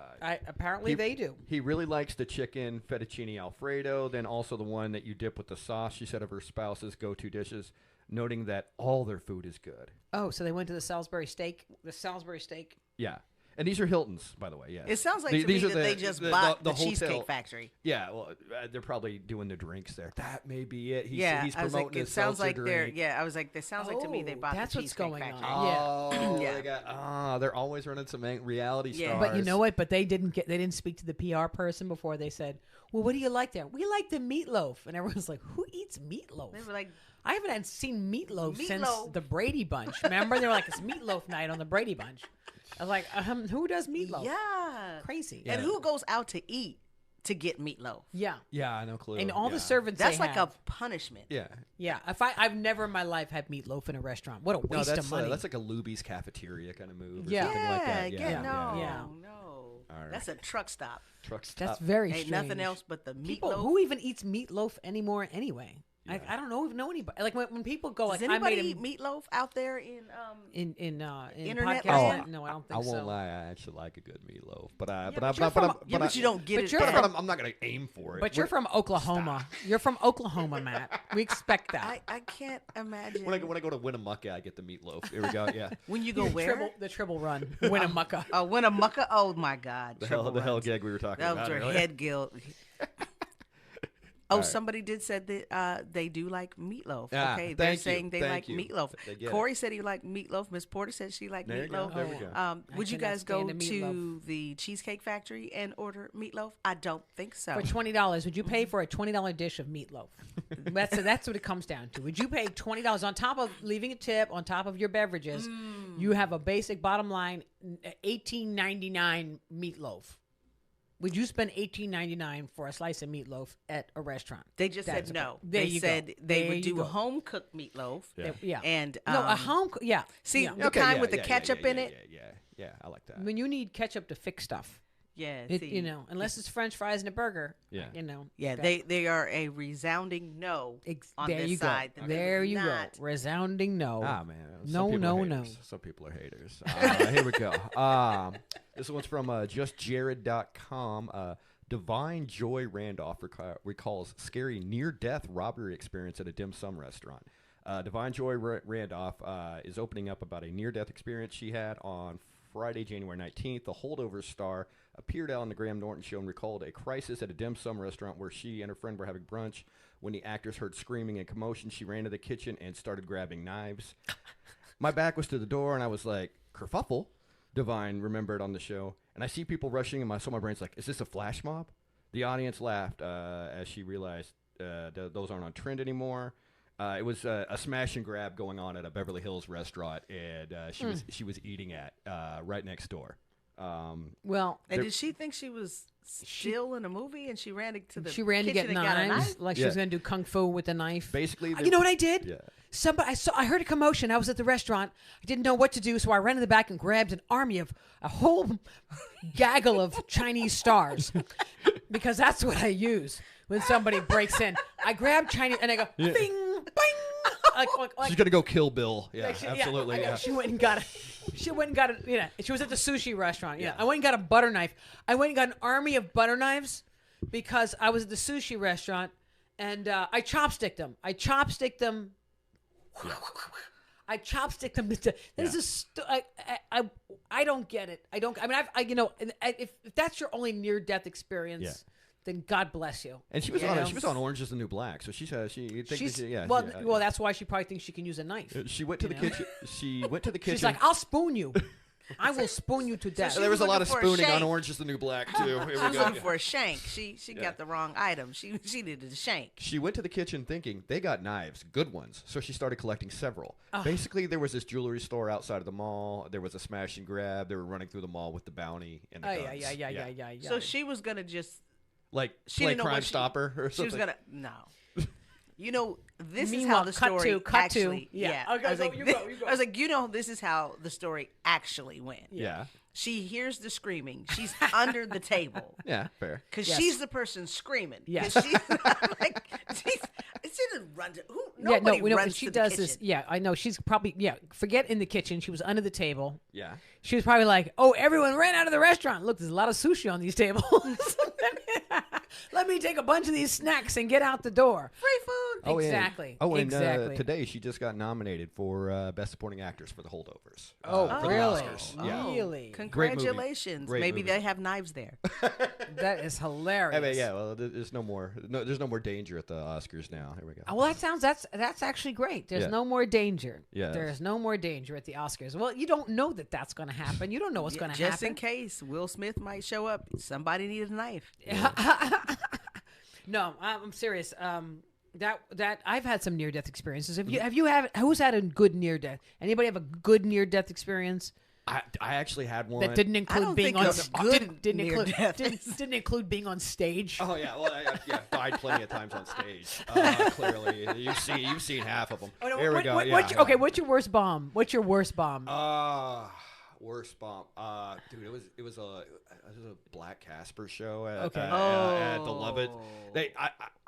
Apparently they do. He really likes the chicken fettuccine Alfredo, then also the one that you dip with the sauce, she said, of her spouse's go-to dishes, noting that all their food is good. Oh, so they went to the Salisbury steak. The Salisbury steak. Yeah. And these are Hiltons, by the way. Yes. It sounds like The- to me these are that they just the- bought the the Cheesecake hotel. Factory. Yeah, well, they're probably doing the drinks there. That may be it. He's I was promoting like, his it sounds seltzer like they're. drink. Yeah, I was like, this sounds like to me they Oh, bought that's the what's Cheesecake going Factory. on. Oh, Yeah. they got. They're always running some reality Yeah. stars. But you know what? But they didn't speak to the PR person before they said, "Well, what do you like there?" We like the meatloaf, and everyone's like, "Who eats meatloaf?" They were like, I haven't seen meatloaf since Meatloaf. the Brady Bunch. Remember, they were like, "It's meatloaf night on the Brady Bunch." I was like, "Who does meatloaf?" yeah. Crazy. And who goes out to eat to get meatloaf? Yeah. Yeah, I know. Clue. And all yeah. the servants. That's they like have. a punishment. Yeah. Yeah. I've never in my life had meatloaf in a restaurant. What a No, waste that's of money. that's like a Luby's cafeteria kind of move. Or Yeah. something like that. Yeah, no, Yeah. no. right. That's a truck stop. Truck stop. That's very Ain't strange. nothing else but the People meatloaf. who even eats meatloaf anymore anyway. Yeah. I don't know anybody. Like when people go like Does I anybody made eat meatloaf out there in in Internet podcast land? No, I don't I think won't so. lie. I actually like a good meatloaf, but but you're from- Yeah, but you don't get but it. you're there. from- I'm not gonna aim for it. But you're from Oklahoma. You're from Oklahoma, Matt. We expect that. I can't imagine. when I go to Winnemucca, I get the meatloaf. Here we go. Yeah. When you go where? The triple run. Winnemucca. Winnemucca. Oh my God. The triple hell runs. gag we were talking That about. was your earlier. head guilt. Oh, somebody did said that they do like meatloaf. Ah, Okay, they're thank you, saying they thank like you. meatloaf. They get Corey said he liked meatloaf. Miss Porter said she liked There you go, meatloaf. there we go. I Would you cannot guys go stand a to meatloaf. the Cheesecake Factory and order meatloaf? I don't think so. For $20, would you pay for a $20 dish of meatloaf? That's what it comes down to. Would you pay $20 on top of leaving a tip on top of your beverages? You have a basic bottom line $18.99 meatloaf. Would you spend $18.99 for a slice of meatloaf at a restaurant? They just That's said a- no. there They you go. said they There would you do go. home cooked meatloaf. Yeah. And No, a home. Yeah. see yeah. the kind with the ketchup in it. Yeah, I like that. When you need ketchup to fix stuff, Yeah, it, see, unless it's French fries and a burger. Yeah. yeah, that- they are a resounding no on there this you side. go. that they There would you not- go. Resounding no. Ah, man. No, Some people no, are no. haters. Some people are haters. Here we go. This one's from justjared.com. Divine Joy Randolph recalls scary near-death robbery experience at a dim sum restaurant. Divine Joy Randolph is opening up about a near-death experience she had on Friday, January 19th. The holdover star appeared out on the Graham Norton show and recalled a crisis at a dim sum restaurant where she and her friend were having brunch. When the actors heard screaming and commotion, she ran to the kitchen and started grabbing knives. My back was to the door, and I was like, kerfuffle, Divine remembered on the show. And I see people rushing, and so my brain's like, is this a flash mob? The audience laughed as she realized those aren't on trend anymore. It was a smash and grab going on at a Beverly Hills restaurant, and she was eating at right next door. Well, And did she think she was still in a movie and she ran to the she ran to kitchen get and got a knives, knife? like she was going to do kung fu with a knife. Basically, You know what I did? Yeah. I heard a commotion. I was at the restaurant. I didn't know what to do, so I ran in the back and grabbed an army of a whole gaggle of Chinese stars, because that's what I use when somebody breaks in. I grab Chinese and I go, bing, bing. Like, She's gonna go kill Bill. Yeah, like she- absolutely. I know. Yeah. She went and got it. She went and got it. She was at the sushi restaurant. Yeah. I went and got a butter knife. I went and got an army of butter knives because I was at the sushi restaurant, and I chopsticked them. I chopsticked them. This is I don't get it. I don't. I mean, if that's your only near death experience. Yeah. Then God bless you. And she was You on know? she was on Orange Is the New Black, so she's well, that's why she probably thinks she can use a knife. she went to the you know? kitchen. She went to the kitchen. She's like, I'll spoon you. I will spoon you to death. she there was a lot of looking for a spooning on shank. Orange Is the New Black too. Here we She was go. looking for a shank. She got the wrong item. She needed a shank. She went to the kitchen thinking they got knives, good ones. So she started collecting several. Basically, there was this jewelry store outside of the mall. There was a smash and grab. They were running through the mall with the bounty and the guns. Yeah. So she was gonna just. Like She play didn't know Crime what Stopper or She something. was gonna no. You know, this is Meanwhile, how the cut story to, cut to. actually. Yeah. Okay, I was go, like, you go, you go. I was like, this is how the story actually went. Yeah. She hears the screaming. She's under the table. Yeah, fair. Because Yes. she's the person screaming. Yes. 'Cause she's not like she didn't run to nobody runs she to does the this. kitchen. Yeah, I know. She's probably forget in the kitchen. She was under the table. Yeah. She was probably like, "Oh, everyone ran out of the restaurant. Look, there's a lot of sushi on these tables." Let me take a bunch of these snacks and get out the door. Free food. Oh, yeah. Exactly. Oh, and exactly. Today she just got nominated for Best Supporting Actress for The Holdovers. Oh, for the really? Oscars. Yeah. Really? Congratulations. Great Maybe movie. they have knives there. That is hilarious. I mean, yeah. Well, there's no more danger at the Oscars now. Here we go. Oh, well, that's actually great. There's Yeah. no more danger. Yes. There's no more danger at the Oscars. Well, you don't know that that's going to happen. You don't know what's going to happen. Just in case Will Smith might show up, somebody needs a knife. No, I'm serious. That I've had some near death experiences. Who's had a good near death? Anybody have a good near death experience I actually had one that didn't I include don't being think on it's good didn't include near-death. didn't include being on stage? Oh yeah, well I've died plenty of times on stage. Clearly, you've seen half of them. Oh, no, Here we go. What's your worst bomb? What's your worst bomb? Worst bomb. Dude, it was a Black Casper show at the Lovett.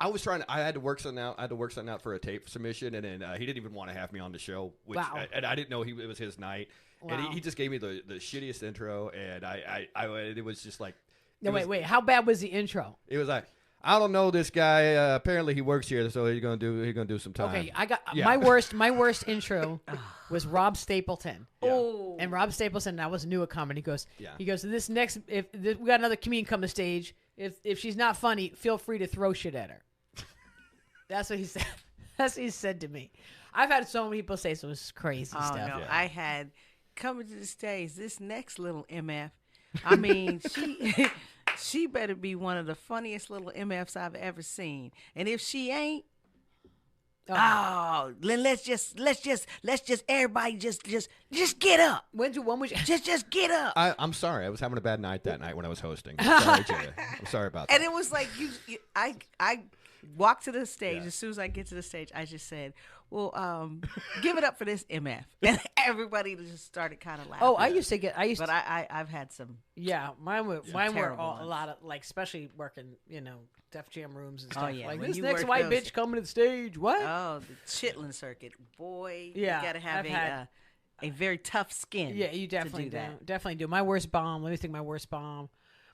I was trying. I had to work something out. I had to work something out for a tape submission, and then he didn't even want to have me on the show. Which Wow. and I didn't know it was his night. Wow. And he just gave me the shittiest intro, and it was just like. No, wait. How bad was the intro? It was like, I don't know this guy. Apparently he works here, so he's gonna do some time. Okay, I got Yeah. my worst intro was Rob Stapleton. Yeah. Oh. And Rob Stapleton, I was new at comedy. Yeah. He goes, this next, we got another comedian come to stage. If she's not funny, feel free to throw shit at her. That's what he said. That's what he said to me. I've had so many people say some crazy Oh, stuff. no. Yeah. I had coming to the stage, this next little MF. I mean, she better be one of the funniest little MFs I've ever seen. And if she ain't, then let's just everybody just get up. When was you? Just get up. I'm sorry. I was having a bad night that night when I was hosting. I'm sorry, Jay. I'm sorry about that. And it was like I walked to the stage. Yeah. As soon as I get to the stage, I just said, "Well, give it up for this MF," and everybody just started kind of laughing. Oh, I used to. But I've had some. Yeah, mine were terrible a ones. lot of like, especially working, Def Jam rooms and Oh, stuff. yeah, Like when this you next work white those- bitch coming to the stage. What? Oh, the chitlin circuit, boy! Yeah, you gotta have I've had- a very tough skin. Yeah, you to definitely do do. that. Definitely do. My worst bomb. Let me think. My worst bomb.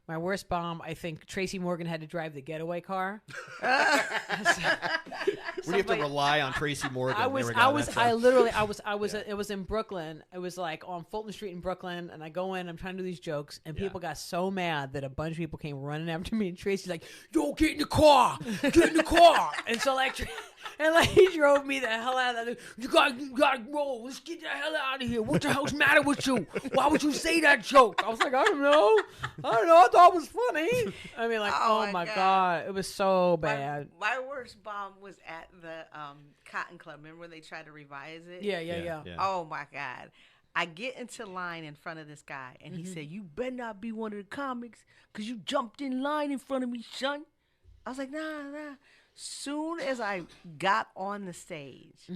My worst bomb. I think Tracy Morgan had to drive the getaway car. We have to rely on Tracy Morgan. I There was. we go. I was. That's I it. literally. I was. It was in Brooklyn. It was like on Fulton Street in Brooklyn, and I go in. I'm trying to do these jokes, and people got so mad that a bunch of people came running after me. And Tracy's like, "Yo, get in the car! Get in the car!" And so like. And like he drove me the hell out of that. You gotta roll. Let's get the hell out of here. What the hell's matter with you? Why would you say that joke? I was like, I don't know. I thought it was funny. I mean, like, Oh, oh my my God. God, it was so bad. My worst bomb was at the Cotton Club. Remember when they tried to revise it? Yeah. Oh my God. I get into line in front of this guy, and he said, "You better not be one of the comics, because you jumped in line in front of me, son." I was like, nah. Soon as I got on the stage,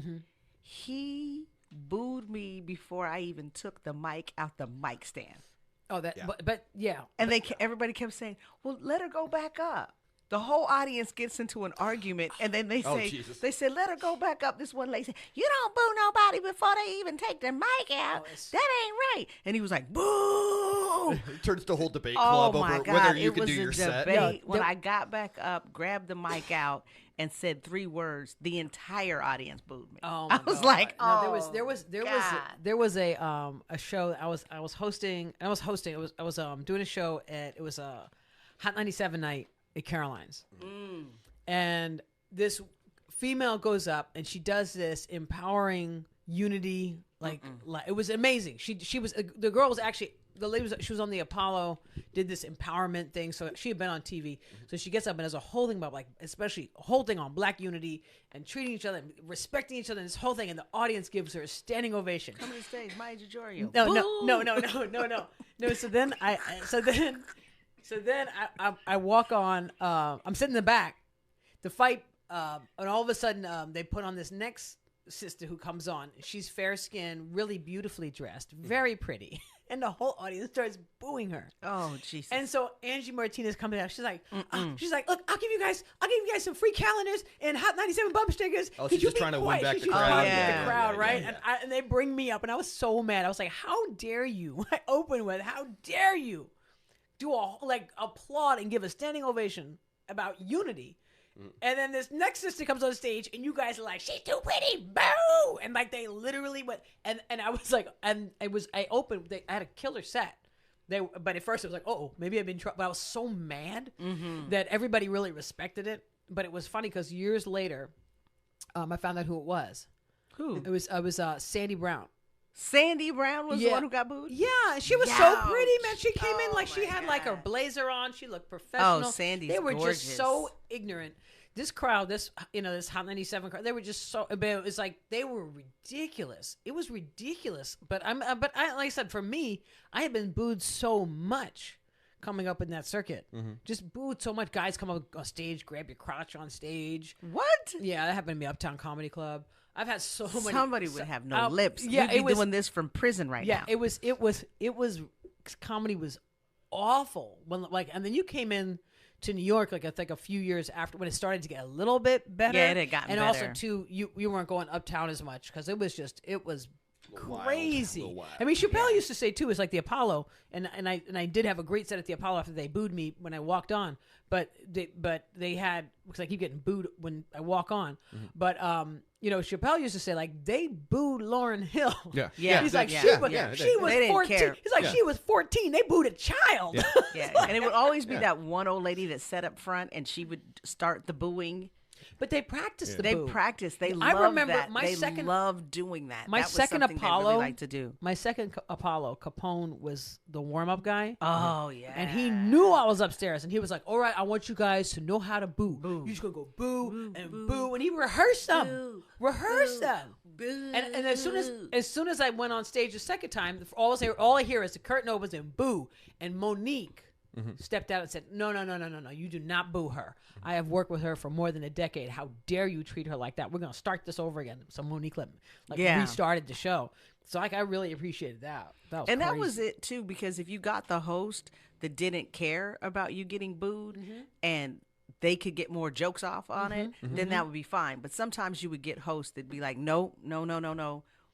he booed me before I even took the mic out the mic stand. Oh, that. Yeah. But yeah. And everybody kept saying, "Well, let her go back up." The whole audience gets into an argument, and then they Oh, say, Jesus. "Let her go back up." This one lady said, "You don't boo nobody before they even take their mic out. it's- That ain't right." And he was like, "Boo!" It turns to a whole debate Oh club my over God! whether you it can was do a your set. debate. Yeah, When there- I got back up, grabbed the mic out, and said 3 words, the entire audience booed me. Oh, I my was God. like, No, "Oh, there was a show I was hosting. I was doing a show at, it was a Hot 97 night at Caroline's. And this female goes up and she does this empowering unity, like it was amazing. She was the girl was actually, the lady she was on the Apollo, did this empowerment thing. So she had been on TV. So she gets up and has a whole thing about, like, especially whole thing on Black unity and treating each other, and respecting each other, and this whole thing. And the audience gives her a standing ovation. Come to the stage, Maija BEHAVE. No. So then I walk on. I'm sitting in the back. The fight, and all of a sudden they put on this next sister who comes on. She's fair skinned, really beautifully dressed, very pretty, and the whole audience starts booing her. Oh, Jesus. And so Angie Martinez comes out. She's like, look, I'll give you guys some free calendars and Hot 97 bump stickers. Oh, Could she's you just be trying to win quiet?" back She's the trying crowd. to get Yeah. the crowd, right? Yeah. And they bring me up, and I was so mad. I was like, how dare you? I open with, how dare you do a applaud and give a standing ovation about unity. And then this next sister comes on stage, and you guys are like, "She's too pretty, boo!" And like they literally went, and I was like, and I opened, I had a killer set. But at first it was like, oh, maybe I've been trouble. But I was so mad that everybody really respected it. But it was funny because years later, I found out who it was. Who? It was Sandy Brown. Sandy Brown was the one who got booed? Yeah, she was so pretty, man. She came in like she had like her blazer on. She looked professional. Oh, Sandy's They were gorgeous. just so ignorant. This crowd, this Hot 97 crowd, they were just so. It was like they were ridiculous. It was ridiculous. But like I said, for me, I had been booed so much coming up in that circuit. Just booed so much. Guys come up on stage, grab your crotch on stage. What? Yeah, that happened to me Uptown Comedy Club. I've had so many. Somebody would have no lips. Yeah, We'd be doing this from prison right now. Yeah, it was. Comedy was awful and then you came in to New York, like I think a few years after when it started to get a little bit better. Yeah, it had gotten and better. also too, you weren't going uptown as much because it was crazy. Wild. I mean, Chappelle used to say too, it's like the Apollo, and I did have a great set at the Apollo after they booed me when I walked on, but they had because I keep getting booed when I walk on, but Chappelle used to say like they booed Lauryn Hill. Yeah. He's like Yeah. she was They didn't 14. care. He's like she was 14. They booed a child. Yeah, and it would always be that one old lady that sat up front, and she would start the booing. But they practiced the They boo. practiced. They I loved remember that. my They second- loved doing that. My That was second something they Apollo, really liked to do. My second Apollo, Capone was the warm-up guy. Oh yeah, And he knew I was upstairs, and he was like, "All right, I want you guys to know how to boo. You just gonna go boo and boo." And he rehearsed them, And as soon as I went on stage the second time, all I hear is the curtain opens and boo. And Monique stepped out and said, "No, you do not boo her. I have worked with her for more than a decade. How dare you treat her like that? We're gonna start this over again." So Monique restarted the show. So I really appreciated that. That was That crazy. was it too, because if you got the host that didn't care about you getting booed and they could get more jokes off on it, then that would be fine. But sometimes you would get hosts that'd be like, no.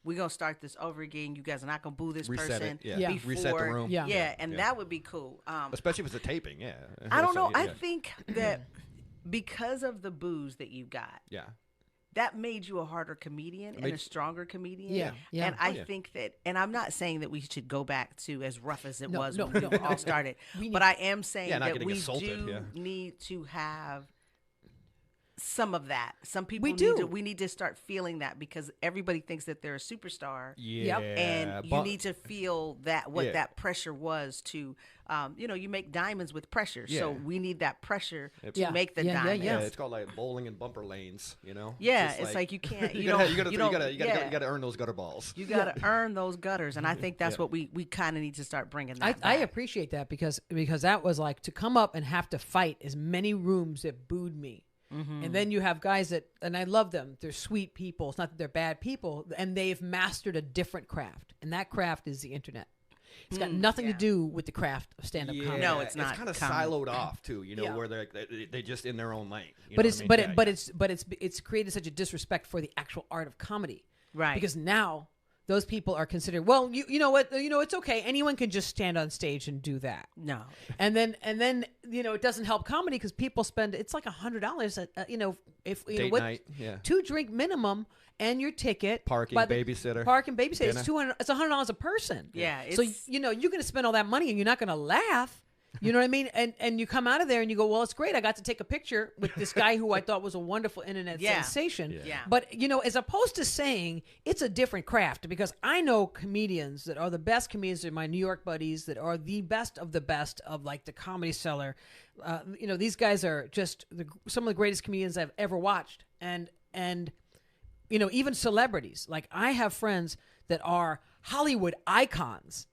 We're going to start this over again. You guys are not going to boo this Reset person. it, yeah. Before. Reset the room. Yeah. And that would be cool. Especially if it's a taping, yeah. I don't know. Yeah. I think that because of the boos that you got, Yeah. that made you a harder comedian and a stronger comedian. Yeah. And I think that, and I'm not saying that we should go back to as rough as it was when we all started, but I am saying not that getting we assaulted, do need to have some of that. Some people we need to start feeling that, because everybody thinks that they're a superstar. Yeah. And you need to feel that that pressure was to, you make diamonds with pressure. So we need that pressure to make the diamonds. Yeah, it's called like bowling in bumper lanes, Yeah, it's like you can't. You gotta earn those gutter balls. You got to earn those gutters, and I think that's what we kind of need to start bringing that I back. appreciate that because that was like to come up and have to fight as many rooms that booed me. And then you have guys that, and I love them, they're sweet people. It's not that they're bad people, and they've mastered a different craft, and that craft is the internet. It's got nothing to do with the craft of stand-up comedy. No, it's not. It's kind of siloed off too, where they just in their own lane. It's created such a disrespect for the actual art of comedy, Right. Because now those people are considered, well, you know what, it's okay. Anyone can just stand on stage and do that. No. And then it doesn't help comedy because people spend, it's like $100 Date night, yeah. 2 drink minimum and your ticket, Parking, babysitter, It's $200. It's $100 a person. Yeah. So you're going to spend all that money and you're not going to laugh. You know what I mean? And you come out of there and you go, well, it's great. I got to take a picture with this guy who I thought was a wonderful internet sensation. Yeah. But, as opposed to saying it's a different craft, because I know comedians that are the best comedians, they're my New York buddies that are the best of like the Comedy Cellar. These guys are just some of the greatest comedians I've ever watched. And even celebrities. Like I have friends that are Hollywood icons.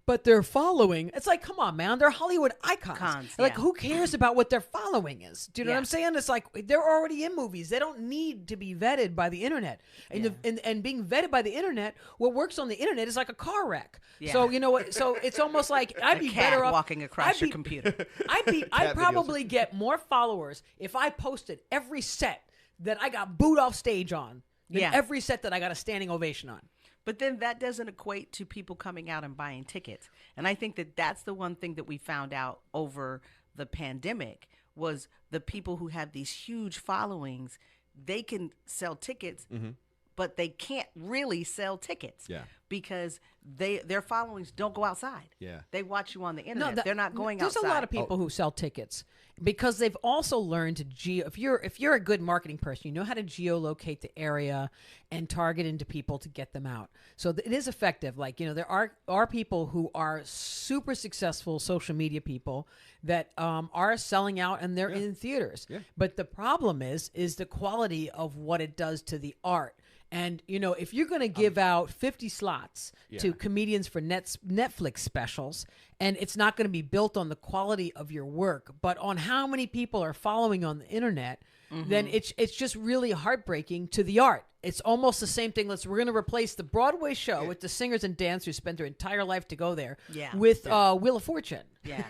But their following, it's like, come on, man, they're Hollywood icons. Like, who cares about what their following is? Do you know what I'm saying? It's like they're already in movies. They don't need to be vetted by the internet. And and being vetted by the internet, what works on the internet is like a car wreck. Yeah. So you know what? So it's almost like I'd be better off walking across your computer. I'd probably get more followers if I posted every set that I got booed off stage on than every set that I got a standing ovation on. But then that doesn't equate to people coming out and buying tickets. And I think that that's the one thing that we found out over the pandemic was the people who have these huge followings, they can sell tickets, but they can't really sell tickets. Yeah. Because their followings don't go outside. Yeah. They watch you on the internet. They're not going there's outside. There's a lot of people who sell tickets because they've also learned to if you're a good marketing person, you know how to geolocate the area and target into people to get them out. So it is effective. Like, there are people who are super successful social media people that are selling out and they're in theaters. Yeah. But the problem is the quality of what it does to the art. And, if you're going to give out 50 slots to comedians for Netflix specials, and it's not going to be built on the quality of your work, but on how many people are following on the internet, then it's just really heartbreaking to the art. It's almost the same thing. We're going to replace the Broadway show with the singers and dancers who spent their entire life to go there with Wheel of Fortune. Yeah.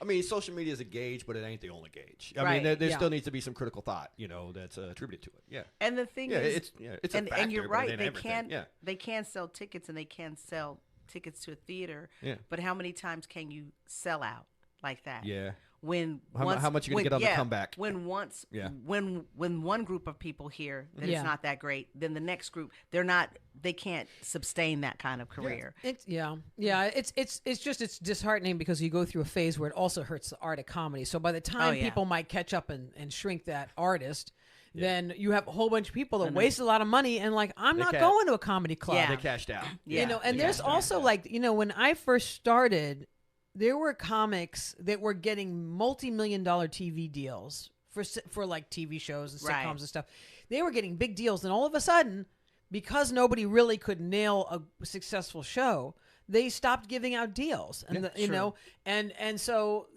I mean, social media is a gauge, but it ain't the only gauge. I mean, there still needs to be some critical thought, that's attributed to it. Yeah. And the thing is, it's a factor, and you're right. They they can sell tickets and they can sell tickets to a theater. Yeah. But how many times can you sell out like that? Yeah. How much you gonna get on the comeback? When one group of people hear that it's not that great, then the next group they can't sustain that kind of career. It's disheartening because you go through a phase where it also hurts the art of comedy. So by the time people might catch up and shrink that artist, then you have a whole bunch of people that waste a lot of money and I'm not going to a comedy club. Yeah. They cashed out. And there's also when I first started, there were comics that were getting multi-million-dollar TV deals for like TV shows and sitcoms and stuff. They were getting big deals, and all of a sudden, because nobody really could nail a successful show, they stopped giving out deals. And and so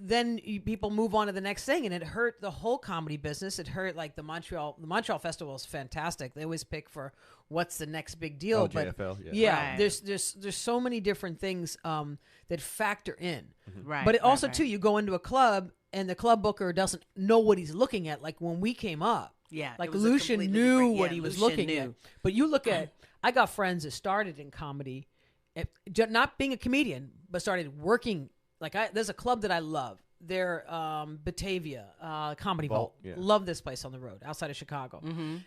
then people move on to the next thing, and it hurt the whole comedy business. It hurt like the Montreal Festival is fantastic. They always pick for what's the next big deal. JFL, right. There's so many different things that factor in. Right. But it also too, you go into a club and the club booker doesn't know what he's looking at. Like when we came up, like Lucian knew what he was looking at. But you look at, I got friends that started in comedy, not being a comedian, but started working. Like there's a club that I love. They're Batavia Comedy Vault. Yeah. Love this place on the road outside of Chicago.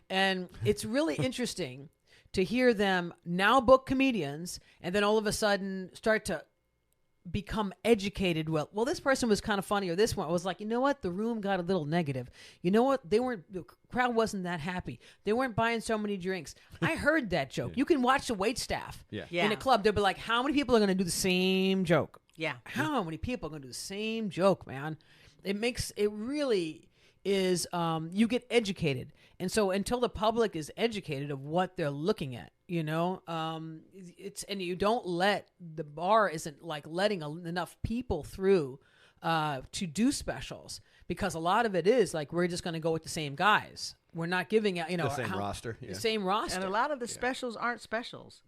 And it's really interesting to hear them now book comedians and then all of a sudden start to become educated. Well, this person was kind of funny, or this one. I was like, you know what? The room got a little negative. You know what? The crowd wasn't that happy. They weren't buying so many drinks. I heard that joke. You can watch the wait staff in a club. They'll be like, how many people are going to do the same joke? Yeah. How many people are going to do the same joke, man? It really is, you get educated. And so until the public is educated of what they're looking at, and you don't the bar isn't like letting enough people through to do specials, because a lot of it is like, we're just going to go with the same guys. We're not giving out, the same roster. The same roster. And a lot of the specials aren't specials.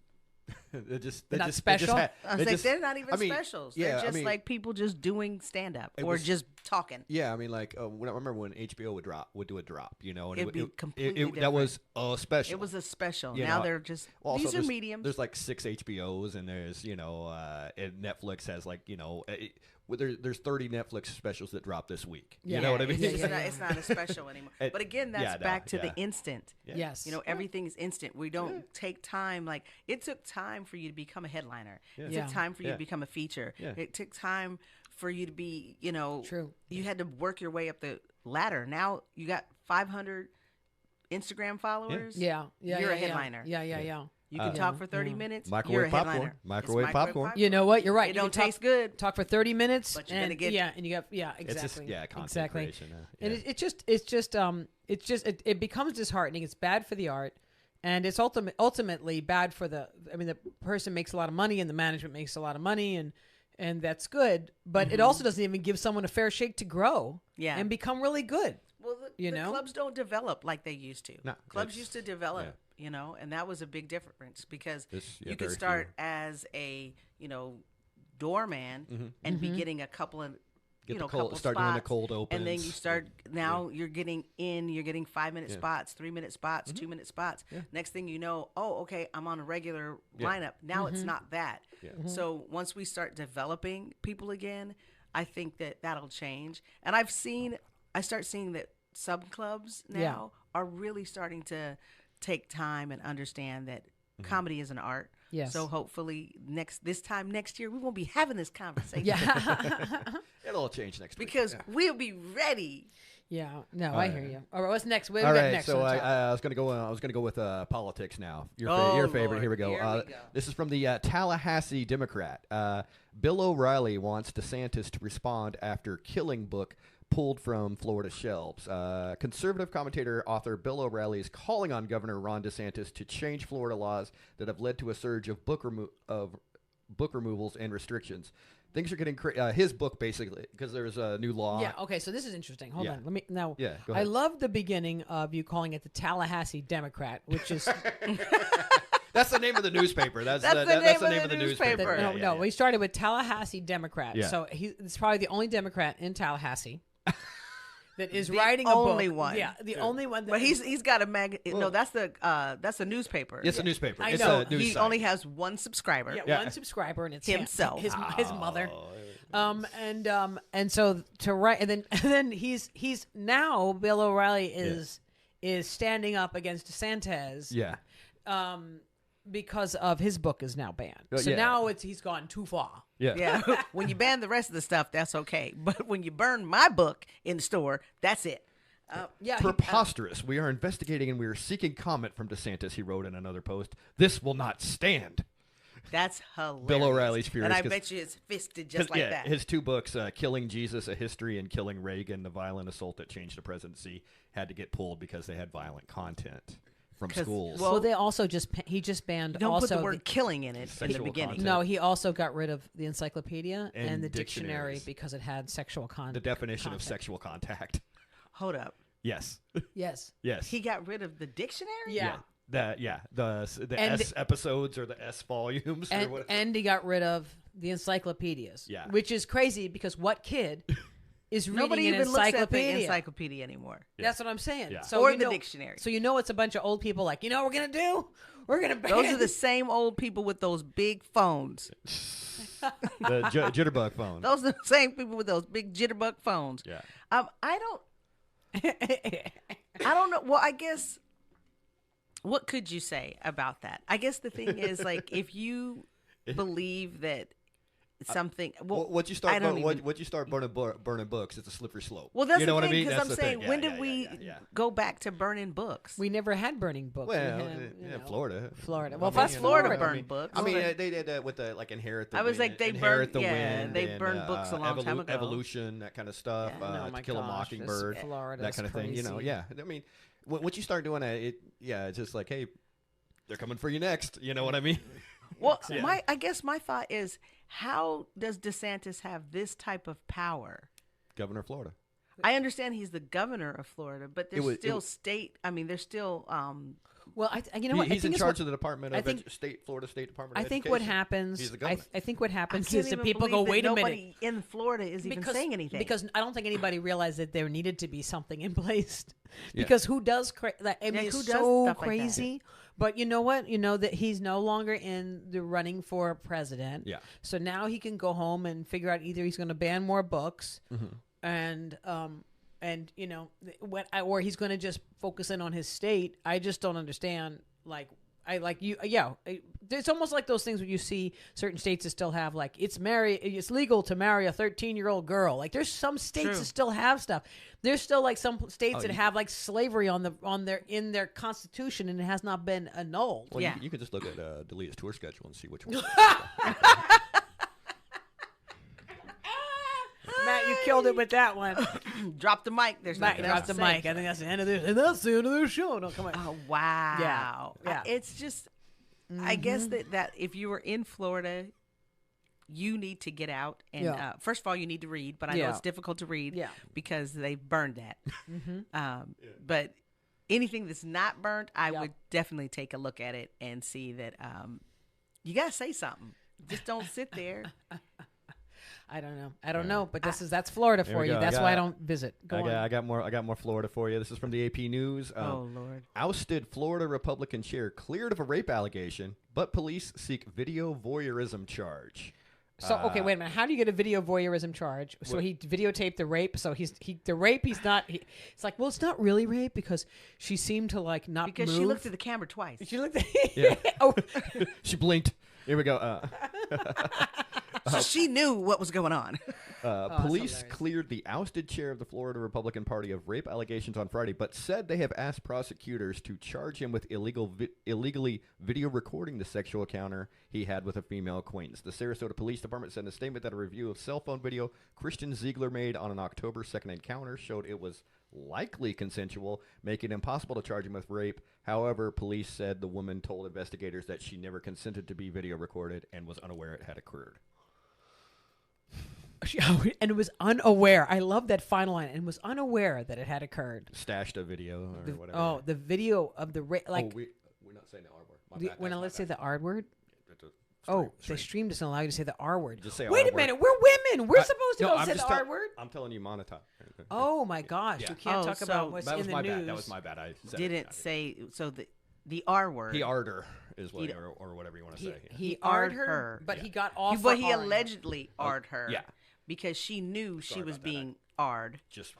They're not special. They're not even specials. They're just like people just doing stand up or just talking. Yeah, I mean, like I remember when HBO would do a drop, and it'd be completely different. That was a special. It was a special. Now they're just these are mediums. There's like 6 HBOs, and there's and Netflix has like there's 30 Netflix specials that drop this week. You know what I mean? It's not a special anymore. But again, that's back to the instant. Yes. Everything's instant. We don't take time. Like, it took time for you to become a headliner. It took time for you to become a feature. It took time for you to be, True. You had to work your way up the ladder. Now you got 500 Instagram followers. You're a headliner. Yeah. You can talk for 30 minutes. Microwave you're a popcorn. headliner. Microwave popcorn. You know what? You're right. It don't taste good. Talk for 30 minutes, but you're gonna get and you got exactly. Content creation. And it becomes disheartening. It's bad for the art, and it's ultimately bad for the person makes a lot of money and the management makes a lot of money, and that's good, but it also doesn't even give someone a fair shake to grow and become really good. Well, the clubs don't develop like they used to. No, clubs used to develop. And that was a big difference, because you could start as a, doorman and be getting a couple of, couple start spots, doing the cold opens. and then you start, you're getting 5-minute spots, 3-minute spots, 2-minute spots. Next thing you know, okay, I'm on a regular lineup. Now it's not that. So once we start developing people again, I think that that'll change. And I start seeing that sub clubs now are really starting to take time and understand that comedy is an art. Yes. So hopefully this time next year we won't be having this conversation. Yeah. It'll all change next week. Because we'll be ready. Yeah. No, I hear you. All right, what's next? What do All we got right, next? so on the top? I was gonna go. I was gonna go with politics now. Your favorite. Lord, Here we go. here we go. This is from the Tallahassee Democrat. Bill O'Reilly wants DeSantis to respond after Killing book pulled from Florida shelves. Conservative commentator author Bill O'Reilly is calling on Governor Ron DeSantis to change Florida laws that have led to a surge of book removals and restrictions. Things are getting his book basically because there's a new law. Yeah. Okay. So this is interesting. Hold on. Let me now. Yeah. Go I ahead. love the beginning of you calling it the Tallahassee Democrat, which is That's the name of the newspaper. That's the name of the newspaper. That- no. We started with Tallahassee Democrat. Yeah. So he's probably the only Democrat in Tallahassee that is The writing a book. only one. Yeah. The only one. That But he's got a no, that's a newspaper. It's a newspaper. I It's know. a news He site. only has one subscriber. Yeah, one subscriber, and it's him, Himself. his mother. And so to write, and then he's now Bill O'Reilly is standing up against DeSantis. Yeah. Because of his book is now banned. So Yeah. now he's gone too far. Yeah. Yeah. When you ban the rest of the stuff, that's okay. But when you burn my book in the store, that's it. Yeah. Preposterous. We are investigating and we are seeking comment from DeSantis, he wrote in another post. This will not stand. That's hilarious. Bill O'Reilly's furious. And I 'cause- bet you it's fisted just like that. His two books, Killing Jesus, A History, and Killing Reagan, The Violent Assault That Changed the Presidency, had to get pulled because they had violent content from 'Cause- schools. well, they also he just banned Don't also put the word killing in it in the Sexual beginning. content. no, he also got rid of the encyclopedia and the dictionary dictionaries. because it had sexual content. The definition of content. sexual contact. Hold up. Yes. Yes. Yes. He got rid of the dictionary? Yeah. The And- S episodes or the S volumes or And, what? and he got rid of the encyclopedias. Yeah. Which is crazy because what kid is reading Nobody an even looks at the encyclopedia? encyclopedia anymore. That's what I'm saying. Yeah. So Or you the know- dictionary. So it's a bunch of old people like, what we're going to do? We're going to ban. Those are the same old people with those big phones. The jitterbug phone. Those are the same people with those big jitterbug phones. Yeah. I don't know. Well, I guess what could you say about that? I guess the thing is like if you believe that something Once you I start, don't even- once you start burning books, it's a slippery slope. well, that's you know the what thing I mean? because That's I'm the saying thing. when Yeah, did we yeah. go back to burning books? We never had burning books. Well, we had, yeah, Florida. Florida. Well, I mean, that's you know, Florida Florida. burned books. I mean, they did with the inherit the. I was wind, like, they inherit burned- the yeah, wind. they and, burned books a long time ago. Evolution, that kind of stuff. Yeah. Oh my To Kill a gosh, Mockingbird, this Florida that is kind of thing. You know, crazy. yeah. I mean, once you start doing it, it's just like, hey, they're coming for you next. You know what I mean? Well, I guess my thought is, how does DeSantis have this type of power? Governor of Florida. I understand he's the governor of Florida, but there's was- still state. I mean, there's still. Well, you know what? I He's in think it's charge what- of the Department I of think- Florida State Department I of think Education. what happens. He's the governor. I think what I happens can't is that even people believe go, that "Wait a minute." nobody in Florida is even saying anything. Because I don't think anybody realized that there needed to be something in place. Yeah. Because who does Yeah, it's who does so stuff like that? crazy. But you know what? You know that he's no longer in the running for president. Yeah. So now he can go home and figure out either he's going to ban more books, and you know or he's going to just focus in on his state. I just don't understand. It's almost like those things where you see certain states that still have it's legal to marry a 13-year-old girl. Like there's some states True. that still have stuff. There's still some states that you- have slavery in their constitution and it has not been annulled. Well, Yeah. you can just look at Delia's tour schedule and see which one. Matt, you killed it with that one. Drop the mic. There's Matt nothing dropped else the to say. mic. I think that's the end of this. And that's the end of the show. No, come on. Oh wow! Yeah. It's just. I guess that if you were in Florida, you need to get out and Yeah. first of all, you need to read. But I know Yeah. it's difficult to read Yeah. because they've burned that. But anything that's not burnt, I Yeah. would definitely take a look at it and see that you gotta say something. Just don't sit there. I don't know. But that's Florida for we you. go. That's why I don't visit. Go on. I got more Florida for you. This is from the AP News. Oh Lord! Ousted Florida Republican chair cleared of a rape allegation, but police seek video voyeurism charge. So okay, wait a minute. How do you get a video voyeurism charge? So he videotaped the rape. So the rape. He's not. It's like, well, it's not really rape because she seemed to like not Because move. she looked at the camera twice. She looked at. Yeah. Oh. She blinked. Here we go. So she knew what was going on. Police cleared the ousted chair of the Florida Republican Party of rape allegations on Friday, but said they have asked prosecutors to charge him with illegally video recording the sexual encounter he had with a female acquaintance. The Sarasota Police Department said in a statement that a review of cell phone video Christian Ziegler made on an October 2nd encounter showed it was likely consensual, making it impossible to charge him with rape. However, police said the woman told investigators that she never consented to be video recorded and was unaware it had occurred. And it was unaware. I love that final line. And was unaware that it had occurred. Stashed a video or whatever. Oh, the video of the like. We're not saying the R word. Let's say the R word. Stream. They stream doesn't allow you to say the R word. Just say Wait R a minute, we're women. We're supposed to go say the R word. I'm telling you, monetize. Oh my gosh, Yeah. you can't talk about what's That was in my the news. bad. That was my bad. I said Didn't say so. The R word. He R'd her is what, or whatever you want to say. He R'd R'd her, but Yeah. he got off. But for he R'ing her. allegedly R'd her. Yeah. Because she knew she Sorry was about that. being R'd. Just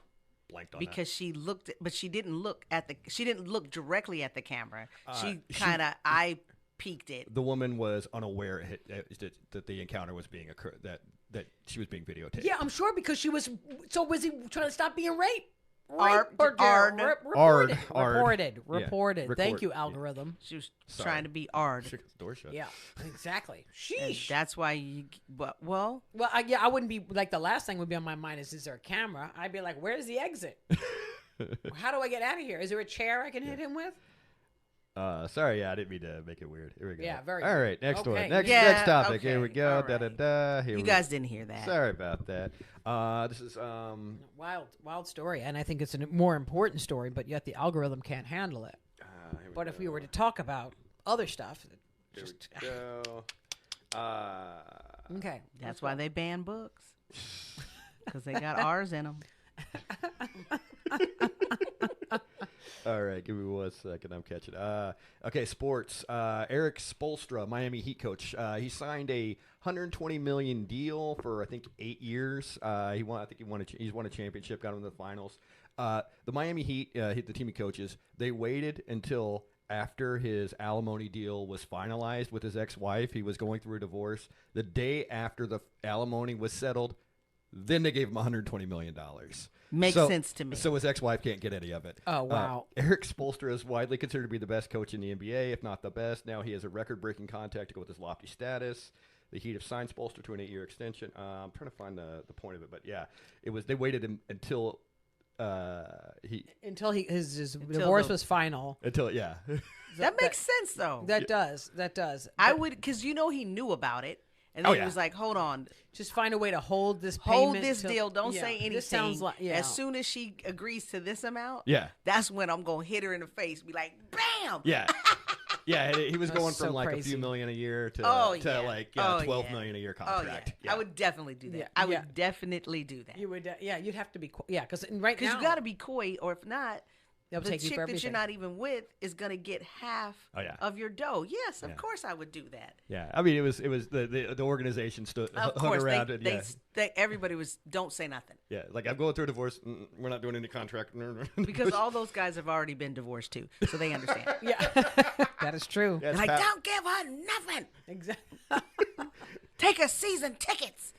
blanked on Because she looked, but she didn't look at the. She didn't look directly at the camera. She she- kind of eye peeked it. that. The woman was unaware that the encounter was being occurred. That she was being videotaped. Yeah, I'm sure because she was. So was he trying to stop being raped? R'd. Reported. R'd. Reported. Yeah. Thank you, Yeah. algorithm. She was Sorry. trying to be R'd. She got the door shut. Yeah, exactly. And Sheesh. that's why you. Well, I wouldn't be like the last thing would be on my mind is there a camera? I'd be like, where's the exit? How do I get out of here? Is there a chair I can hit him with? Sorry, I didn't mean to make it weird. Here we go. Yeah, very All good. right, next Okay. one. Next Yeah, topic. Here we okay. go. All Da da right. da. Here you we guys didn't hear that. Sorry about that. This is Wild story, and I think it's a more important story, but yet the algorithm can't handle it. here But if we were to talk about other stuff, Here just we go. okay. That's why they ban books. Because they got R's in them. All right, give me 1 second. I'm catching. Okay, sports. Eric Spoelstra, Miami Heat coach. He signed a $120 million deal for I think 8 years. He's won a championship, got him to the finals. The Miami Heat, the team he coaches, they waited until after his alimony deal was finalized with his ex-wife. He was going through a divorce. The day after the alimony was settled, then they gave him $120 million. Makes sense to me. So his ex-wife can't get any of it. Oh, wow. Eric Spoelstra is widely considered to be the best coach in the NBA, if not the best. Now he has a record-breaking contract to go with his lofty status. The Heat have signed Spoelstra to an 8-year extension. I'm trying to find the point of it, but yeah, they waited until his divorce was final. yeah. That makes sense, though. That does. I would, because he knew about it. And then he was like, hold on. Just find a way to hold this Hold payment this till- deal. Don't yeah, say anything. This sounds like, yeah. As soon as she agrees to this amount, Yeah. that's when I'm going to hit her in the face. Be like, bam. Yeah. Yeah, he was going from so like crazy. a few million a year to yeah. $12 million a year Oh, contract. yeah. I would definitely do that. Yeah, I yeah. would definitely do that. You would, you'd have to be, because right Because now you got to be coy, or if not, they'll the take you chick for that everything. you're not even with is going to get half of your dough. Yes, of course I would do that. Yeah, I mean it was the organization stood Of hung course, around it. everybody was, don't say nothing. Yeah, like I'm going through a divorce. We're not doing any contract. Because all those guys have already been divorced too, so they understand. Yeah, that is true. Yeah, it's Like, Pat- don't give her nothing. Exactly. Take her season tickets.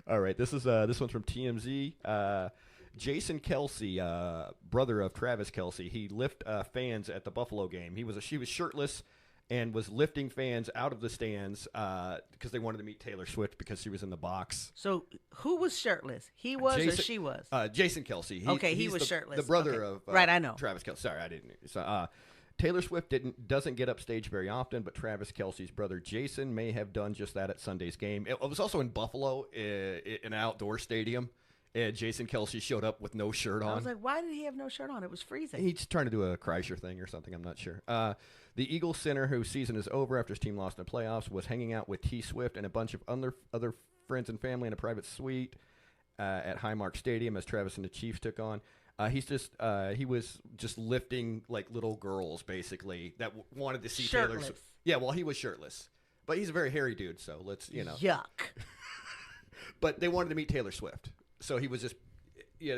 All right, this one's from TMZ. Jason Kelsey, brother of Travis Kelsey, he lifted fans at the Buffalo game. She was shirtless and was lifting fans out of the stands because they wanted to meet Taylor Swift because she was in the box. So who was shirtless? He was or she was? Jason Kelsey. He he's was shirtless. The brother Okay. of Right, I know. Travis Kelsey. Sorry, I didn't. So, Taylor Swift doesn't get upstage very often, but Travis Kelsey's brother Jason may have done just that at Sunday's game. It was also in Buffalo, in an outdoor stadium. And Jason Kelsey showed up with no shirt on. I was like, why did he have no shirt on? It was freezing. He's trying to do a Kreischer thing or something. I'm not sure. The Eagles center, whose season is over after his team lost in the playoffs, was hanging out with T. Swift and a bunch of other friends and family in a private suite at Highmark Stadium as Travis and the Chiefs took on. He was just lifting like little girls basically that wanted to see Taylor Shirtless. Swift. Yeah, well, he was shirtless. But he's a very hairy dude, so let's Yuck. But they wanted to meet Taylor Swift, so he was just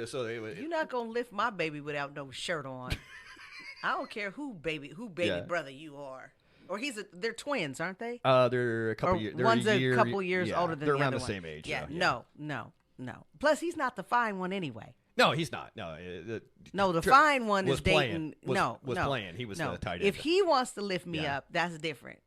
So they You're not gonna lift my baby without no shirt on. I don't care who baby brother you are. Or they're twins, aren't they? They're a couple years. One's a couple years older than they're the around other the one. same age. Yeah, so, no. Plus, he's not the fine one anyway. No, he's not. No, The fine one was is dating. playing. Was playing. He was the tight end. If he wants to lift me up, that's different.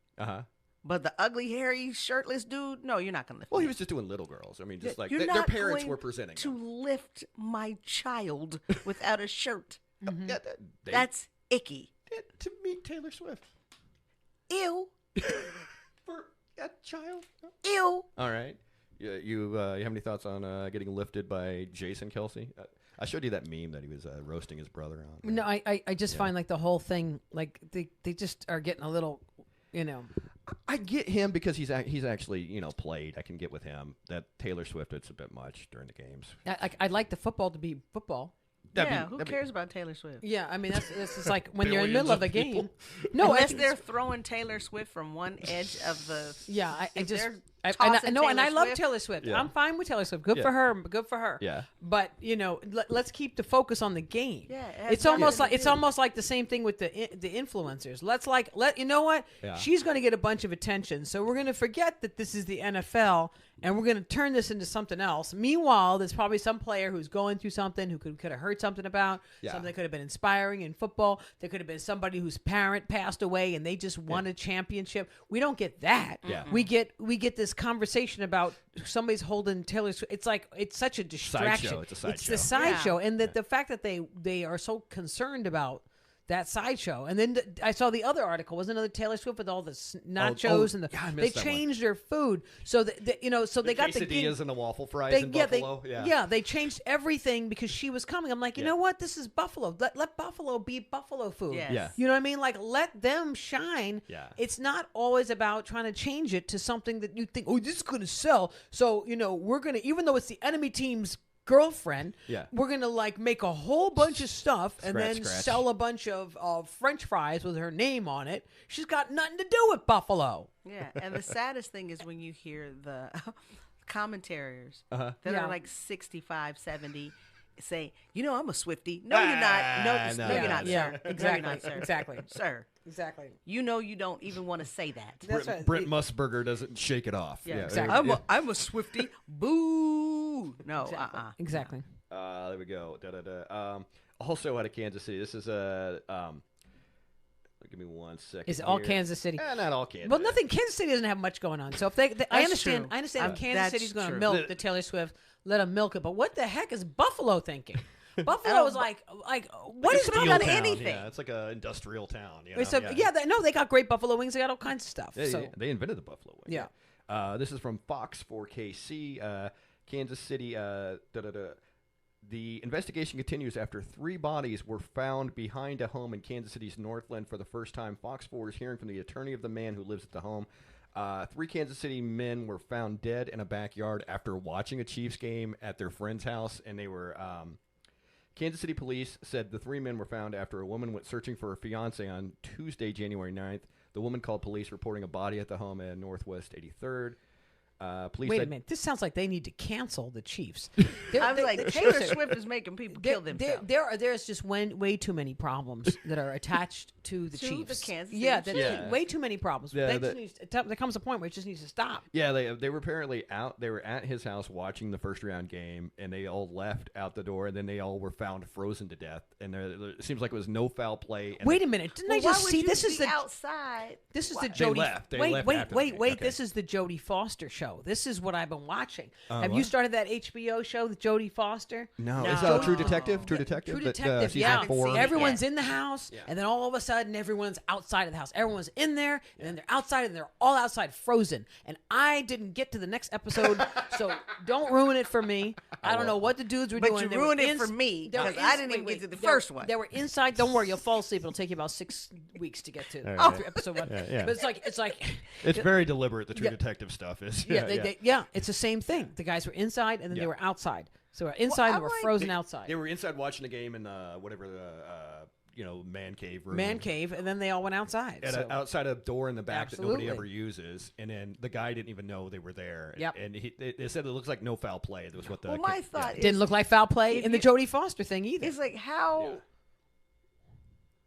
But the ugly, hairy, shirtless dude, no, you're not gonna lift. Well, me he up. was just doing little girls. I mean, just like You're their not parents going were presenting to them. lift my child without a shirt. Yeah, That's icky. to meet Taylor Swift Ew. for a child. Ew. All right. You have any thoughts on getting lifted by Jason Kelsey? I showed you that meme that he was roasting his brother on. No, I just find like the whole thing, like they just are getting a little, I get him because he's actually played. I can get with him. That Taylor Swift, it's a bit much during the games. I'd like the football to be football. Who cares about Taylor Swift? Yeah, I mean that's just like when you're in the middle of a game. people. No, Unless they're throwing Taylor Swift from one edge of the. Yeah, I tossing know, and I Taylor love Swift. Taylor Swift. Yeah. I'm fine with Taylor Swift. Good Yeah. for her. Good for her. Yeah. But let's keep the focus on the game. Yeah, it has it's almost nothing like to do. the same thing with the influencers. Let you know what Yeah. she's going to get a bunch of attention, so we're going to forget that this is the NFL and we're going to turn this into something else. Meanwhile, there's probably some player who's going through something who could have heard something about something that could have been inspiring in football. There could have been somebody whose parent passed away and they just won a championship. We don't get that. Yeah. We get this conversation about somebody's holding Taylor Swift. It's such a distraction. Sideshow. It's a sideshow. It's the sideshow, and the fact that they are so concerned about that sideshow. And then I saw the other article. Wasn't another Taylor Swift with all the nachos and I they missed that changed their food so that so they got the quesadillas and the waffle fries in Buffalo. they changed everything because she was coming. I'm like, you know what? This is Buffalo. Let Buffalo be Buffalo food. Yes. Yeah. You know what I mean? Like, let them shine. Yeah. It's not always about trying to change it to something that you think, oh, this is going to sell. So, we're going to, even though it's the enemy team's girlfriend, we're going to like make a whole bunch of stuff and then sell a bunch of French fries with her name on it. She's got nothing to do with Buffalo. Yeah, and the saddest thing is when you hear the commentators that are like 65, 70 say, I'm a Swiftie. No, you're not. No, you're not, Yeah, sir. exactly. No, you're not, sir. Exactly. Sir. Exactly. You don't even want to say that. That's right. Brent Musburger doesn't shake it off. Yeah, exactly. I'm a Swiftie. Boo. No, Exactly. There we go. Also out of Kansas City. This is give me 1 second. Is it all here. Kansas City? Not all Kansas. Well, nothing. Kansas City doesn't have much going on. So if I understand. true. I understand. If Kansas That's City's going to true. milk the Taylor Swift. Let them milk it. But what the heck is Buffalo thinking? Buffalo is like what is Steel about town. anything? Yeah, it's like an industrial town. They got great buffalo wings. They got all kinds of stuff. Yeah, they invented the buffalo wing. Yeah. This is from Fox 4KC, Kansas City. The investigation continues after 3 bodies were found behind a home in Kansas City's Northland for the first time. Fox 4 is hearing from the attorney of the man who lives at the home. 3 Kansas City men were found dead in a backyard after watching a Chiefs game at their friend's house, and they were Kansas City police said the 3 men were found after a woman went searching for her fiance on Tuesday, January 9th. The woman called police reporting a body at the home at Northwest 83rd. Police Wait a said, minute. This sounds like they need to cancel the Chiefs. I was like, Taylor Swift is making people kill themselves. There's just way too many problems that are attached to the To Chiefs. the Kansas City yeah, Chiefs. way too many problems. Yeah, There comes a point where it just needs to stop. yeah, they were apparently out. They were at his house watching the first round game, and they all left out the door, and then they all were found frozen to death. And it seems like it was no foul play. And Wait a minute. Didn't I just see this is the outside? This is the They Jodie. left. They wait, left wait, after the wait, game. wait. Okay. This is the Jodie Foster show. This is what I've been watching. Have you what? started that HBO show with Jodie Foster? No, No. it's True Detective. True Detective. True that, Detective. season Yeah, 4. everyone's in the house, and then all of a sudden, everyone's outside of the house. Everyone's in there, and then they're outside, and they're all outside, frozen. And I didn't get to the next episode, so don't ruin it for me. I don't know what the dudes were But doing. you They were ruined it for me, they were 'cause I didn't even get to the first one. They were inside. Don't worry, you'll fall asleep. It'll take you about 6 weeks to get to episode 1. Yeah. But it's like. It's very deliberate. The True Yeah. Detective stuff is. Yeah, it's the same thing. The guys were inside, and then they were outside. So they were inside, and they were frozen outside. They were inside watching the game in whatever man cave room. Man cave, and then they all went outside. At outside a door in the back that nobody Absolutely. ever uses, and then the guy didn't even know they were there. Yep. And they said it looks like no foul play. That was what the Well, my thought is, Didn't look like foul play if in the you- Jodie Foster thing either. it's like how.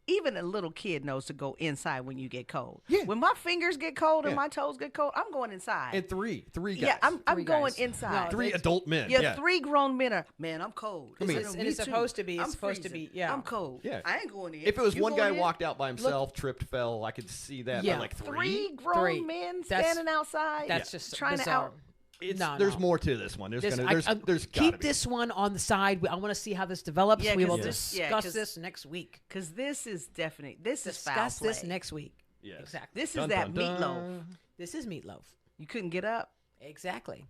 Even a little kid knows to go inside when you get cold. Yeah. When my fingers get cold and Yeah. my toes get cold, I'm going inside. And three guys. Yeah, I'm Three going guys. inside. No, three adult men. Yeah, Yeah. 3 grown men are. Man, I'm cold. I mean- It's like, And it's me too. supposed to be- it's I'm supposed to freezing. be- yeah. I'm cold. Yeah. I ain't going in. If it was You one guy going in? walked out by himself, tripped, fell, I could see that. Yeah. But like 3 grown Three. men That's- standing outside. That's just trying bizarre. to out. There's No. more to this one. There's This- gonna I- there's keep gotta be. this one on the side. I want to see how this develops. Yeah, We 'cause will this- yeah, discuss 'cause- this next week. Because this is definitely this is foul Discuss play. this next week. Yes. Exactly. This is Dun, that dun, dun. meatloaf. This is meatloaf. You couldn't get up. Exactly.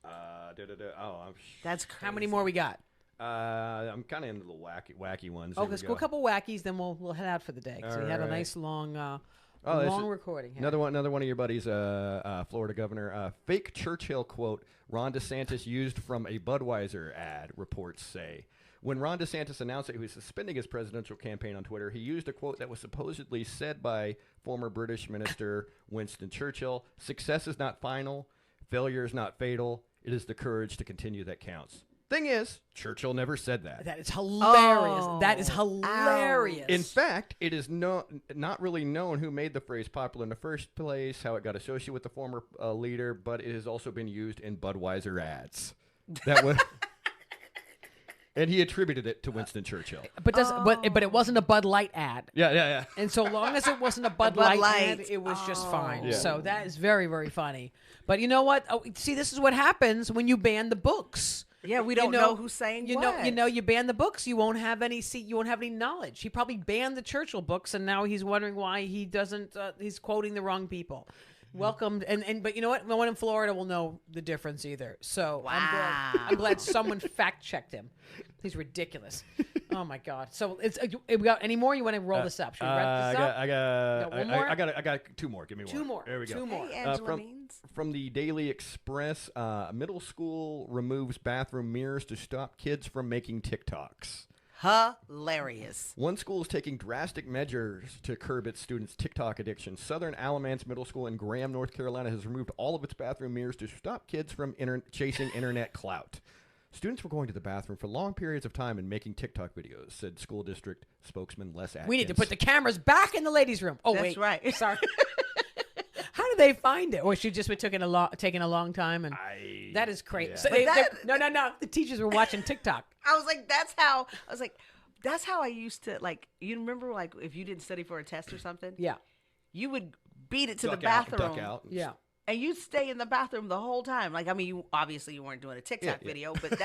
Oh, That's crazy. How many more we got? I'm kind of into the wacky ones. Oh, Here let's we go a couple wackies, then we'll head out for the day. Because we had a All right. nice long Oh, this long is- recording. Here. Another one of your buddies, Florida governor. Fake Churchill quote Ron DeSantis used from a Budweiser ad, reports say. When Ron DeSantis announced that he was suspending his presidential campaign on Twitter, he used a quote that was supposedly said by former British Minister Winston Churchill. Success is not final. Failure is not fatal. It is the courage to continue that counts. Thing is, Churchill never said that. That is hilarious. Oh, That is hilarious. In fact, it is not really known who made the phrase popular in the first place, how it got associated with the former leader, but it has also been used in Budweiser ads. That was, and he attributed it to Winston Churchill. but it wasn't a Bud Light ad. Yeah. And so long as it wasn't a Bud, Bud Light ad, Light. it was just fine. Yeah. So that is very, very funny. But you know what? Oh, see, this is what happens when you ban the books. Yeah, we don't know who's saying what. You ban the books, you won't have any you won't have any knowledge. He probably banned the Churchill books, and now he's wondering why he doesn't. He's quoting the wrong people. Welcome, but you know what? No one in Florida will know the difference either. So I'm glad someone fact checked him. He's ridiculous. Oh my God! So we got any more? You want to roll this up? Should we wrap this up? got one more? I got two more. Give me one. Two more. There we go. Two more. Hey, Angela Means. From the Daily Express, middle school removes bathroom mirrors to stop kids from making TikToks. Hilarious. One school is taking drastic measures to curb its students' TikTok addiction. Southern Alamance Middle School in Graham, North Carolina, has removed all of its bathroom mirrors to stop kids from chasing internet clout. Students were going to the bathroom for long periods of time and making TikTok videos, said school district spokesman Les Atkins. We need to put the cameras back in the ladies' room. Oh, That's wait. right. Sorry. How did they find it? Or she just been taking a long time? And that is crazy. yeah. So no. The teachers were watching TikTok. I was like, that's how I used to, like, you remember, like, if you didn't study for a test or something? Yeah. You would beat it to duck the bathroom. Duck out. Yeah. And you'd stay in the bathroom the whole time. Like, I mean, you weren't doing a TikTok Yeah. video, but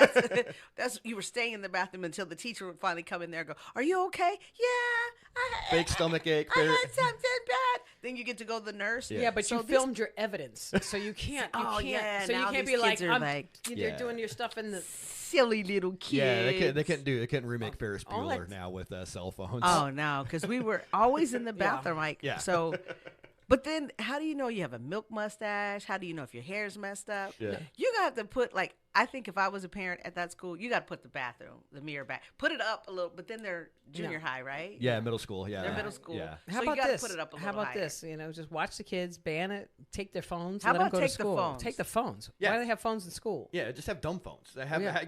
that's you were staying in the bathroom until the teacher would finally come in there and go, "Are you okay?" Yeah, Fake stomach ache. I had something bad. Then you get to go to the nurse. Yeah, but So you these- filmed your evidence, so you can't. Oh, yeah, So you now can't these be like, kids are like- you're Yeah. doing your stuff in the. silly little kids. Yeah, they couldn't remake Ferris all Bueller that- now with cell phones. Oh no, because we were always in the Yeah. bathroom. Like, Yeah. so. But then, how do you know you have a milk mustache? How do you know if your hair's messed up? Yeah. You got to put, like, I think if I was a parent at that school, you got to put the mirror back. Put it up a little, but then they're junior high, right? Yeah, middle school. Yeah, They're middle school. Yeah. How So you about gotta this? put it up a How little about higher. this? Just watch the kids, ban it, take their phones, How let them about go take to the school. phones? Take the phones. Yeah. Why do they have phones in school? Yeah, just have dumb phones.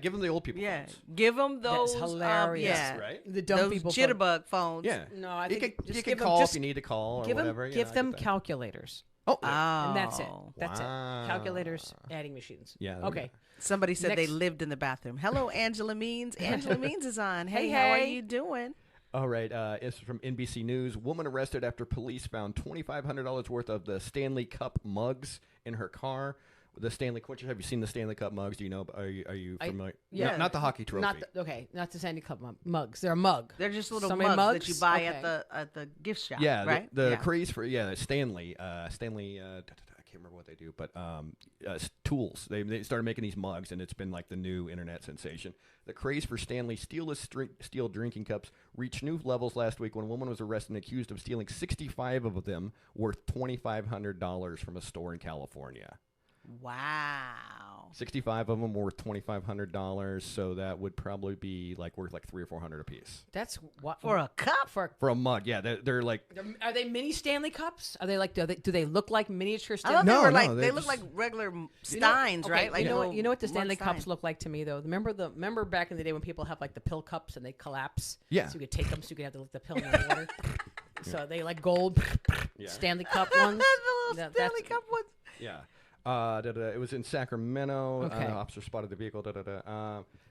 Give them the old people Yeah. phones. Give them those. That's hilarious. Yeah. Right? The dumb Those people. jitterbug phones. Yeah. No, I you think can, just you give can them call just if you need to call or give whatever. them you give know, I them get that. calculators, Oh, Oh. and that's it. That's Wow. it. Calculators, adding machines. Yeah, there we Okay. Somebody said they Next. lived in the bathroom. Hello, Angela Means. Angela Means is on. Hey, Hey, how are hey. you doing? All right, it's from NBC News. Woman arrested after police found $2,500 worth of the Stanley Cup mugs in her car. The Stanley Cup. Have you seen the Stanley Cup mugs? Do you know? Are you familiar? yeah. Not the hockey trophy. Not the Sandy Cup mugs. They're a mug. They're just little Somebody mugs, that you buy Okay. at the gift shop. yeah, right? the craze for Stanley. I can't remember what they do, but tools. They started making these mugs, and it's been like the new internet sensation. The craze for Stanley steel drinking cups reached new levels last week when a woman was arrested and accused of stealing 65 of them worth $2,500 from a store in California. Wow. 65 of them were worth $2,500, so that would probably be like worth like $300 or $400 a piece That's what For a cup? for. for a mug. Yeah, they're like Are they mini Stanley cups? Are they like? Do they look like miniature I Stanley? thought No, they were no, like they they look just- like regular You know- steins, okay, right? Like you know little what the mug Stanley stein. cups look like to me though. Remember back in the day when people have like the pill cups and they collapse. Yeah. So you could take them, so you could have the pill in the water. So they like gold Stanley cup ones. The little That- Stanley that's- Cup ones. yeah. It was in Sacramento. Okay. Officer spotted the vehicle.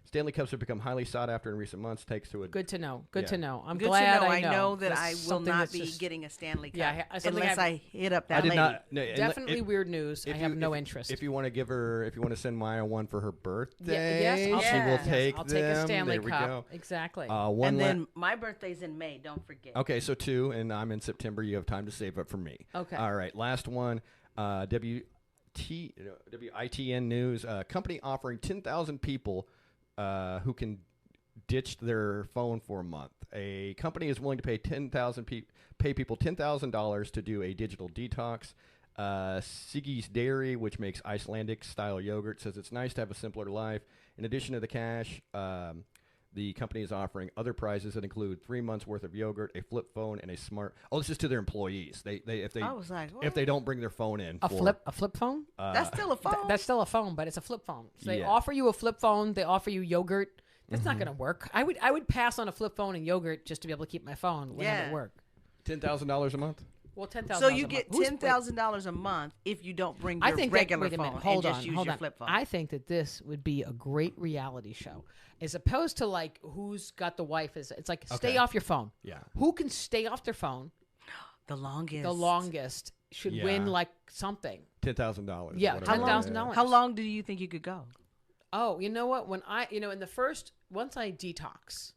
Stanley Cups have become highly sought after in recent months. Takes to a Good to know. Good Yeah. to know. I'm Good glad to know. I know. that This I is will something not that's be just- getting a Stanley Cup Yeah, something unless I hit up that I did lady. not. No, Definitely weird news. I if have you- no if- interest. If you want to give her, if you want to send Maya one for her birthday, yes, I'll she take- will yes, take I'll them. take a Stanley there we cup. go. Exactly. One And la- then my birthday's in May. Don't forget. Okay, so 2, and I'm in September. You have time to save up for me. Okay. All right, last one. WITN News. Company offering 10,000 people who can ditch their phone for a month. A company is willing to pay pay people $10,000 to do a digital detox. Siggy's Dairy, which makes Icelandic-style yogurt, says it's nice to have a simpler life. In addition to the cash, the company is offering other prizes that include 3 months worth of yogurt, a flip phone, and a smart. Oh, this is to their employees. I was like, if they don't bring their phone in, a flip phone? that's still a phone. That's still a phone, but it's a flip phone. So they Yeah. offer you a flip phone. They offer you yogurt. That's not going to work. I would pass on a flip phone and yogurt just to be able to keep my phone when I'm Yeah. at work. $10,000 a month. Well, $10,000. so you a get month. Who's- $10,000 a month if you don't bring I your think regular wait a minute, phone hold and on, just use hold your on. flip phone. I think that this would be a great reality show, as opposed to like who's got the wife. It's like stay Okay. off your phone. Yeah. Who can stay off their phone the longest. the longest should Yeah. win like something. $10,000. Yeah, whatever. $10,000. How long do you think you could go? Oh, you know what? When once I detox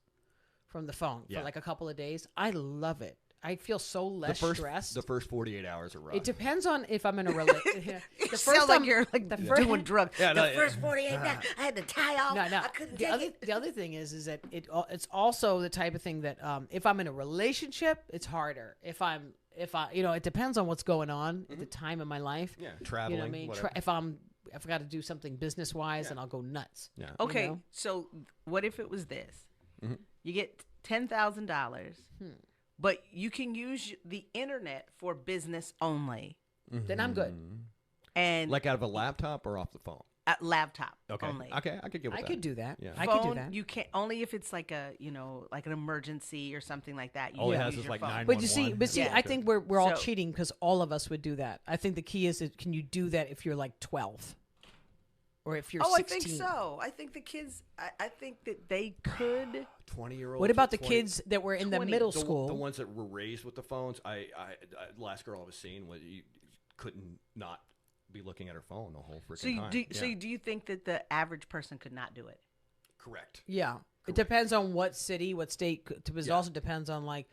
from the phone Yeah. for like a couple of days, I love it. I feel so The less first, stressed. the first 48 hours are rough. It depends on if I'm in a relationship. It sounds like you're like the first doing drugs. Yeah, the no, first 48 minutes, I had to tie off. No. I couldn't The take other, it. the other thing is that it's also the type of thing that if I'm in a relationship, it's harder. If I it depends on what's going on at the time in my life. yeah, You traveling. know what I mean? whatever. If I've got to do something business wise, and I'll go nuts. yeah. Okay, know? so what if it was this? Mm-hmm. You get $10,000, but you can use the internet for business only, Then I'm good. and Like out of a laptop or off the phone? laptop Okay. only. Okay, I could get with I that. could do that. Yeah. I could do Phone, that. you can't only if it's like a like an emergency or something like that. You All it can has use is your like phone. 911. But see, Yeah. I think we're all So- cheating because all of us would do that. I think the key is can you do that if you're like 12, or if you're Oh, 16? I think so. I think the kids. I think that they could. 20-year-olds. What about the 20 kids that were in the 20. middle the, school? The ones that were raised with the phones. The last girl I was seeing was you couldn't not be looking at her phone the whole freaking So you time. do. Yeah. So do you think that the average person could not do it? Correct. Yeah, it depends on what city, what state. Because it Yeah. also depends on like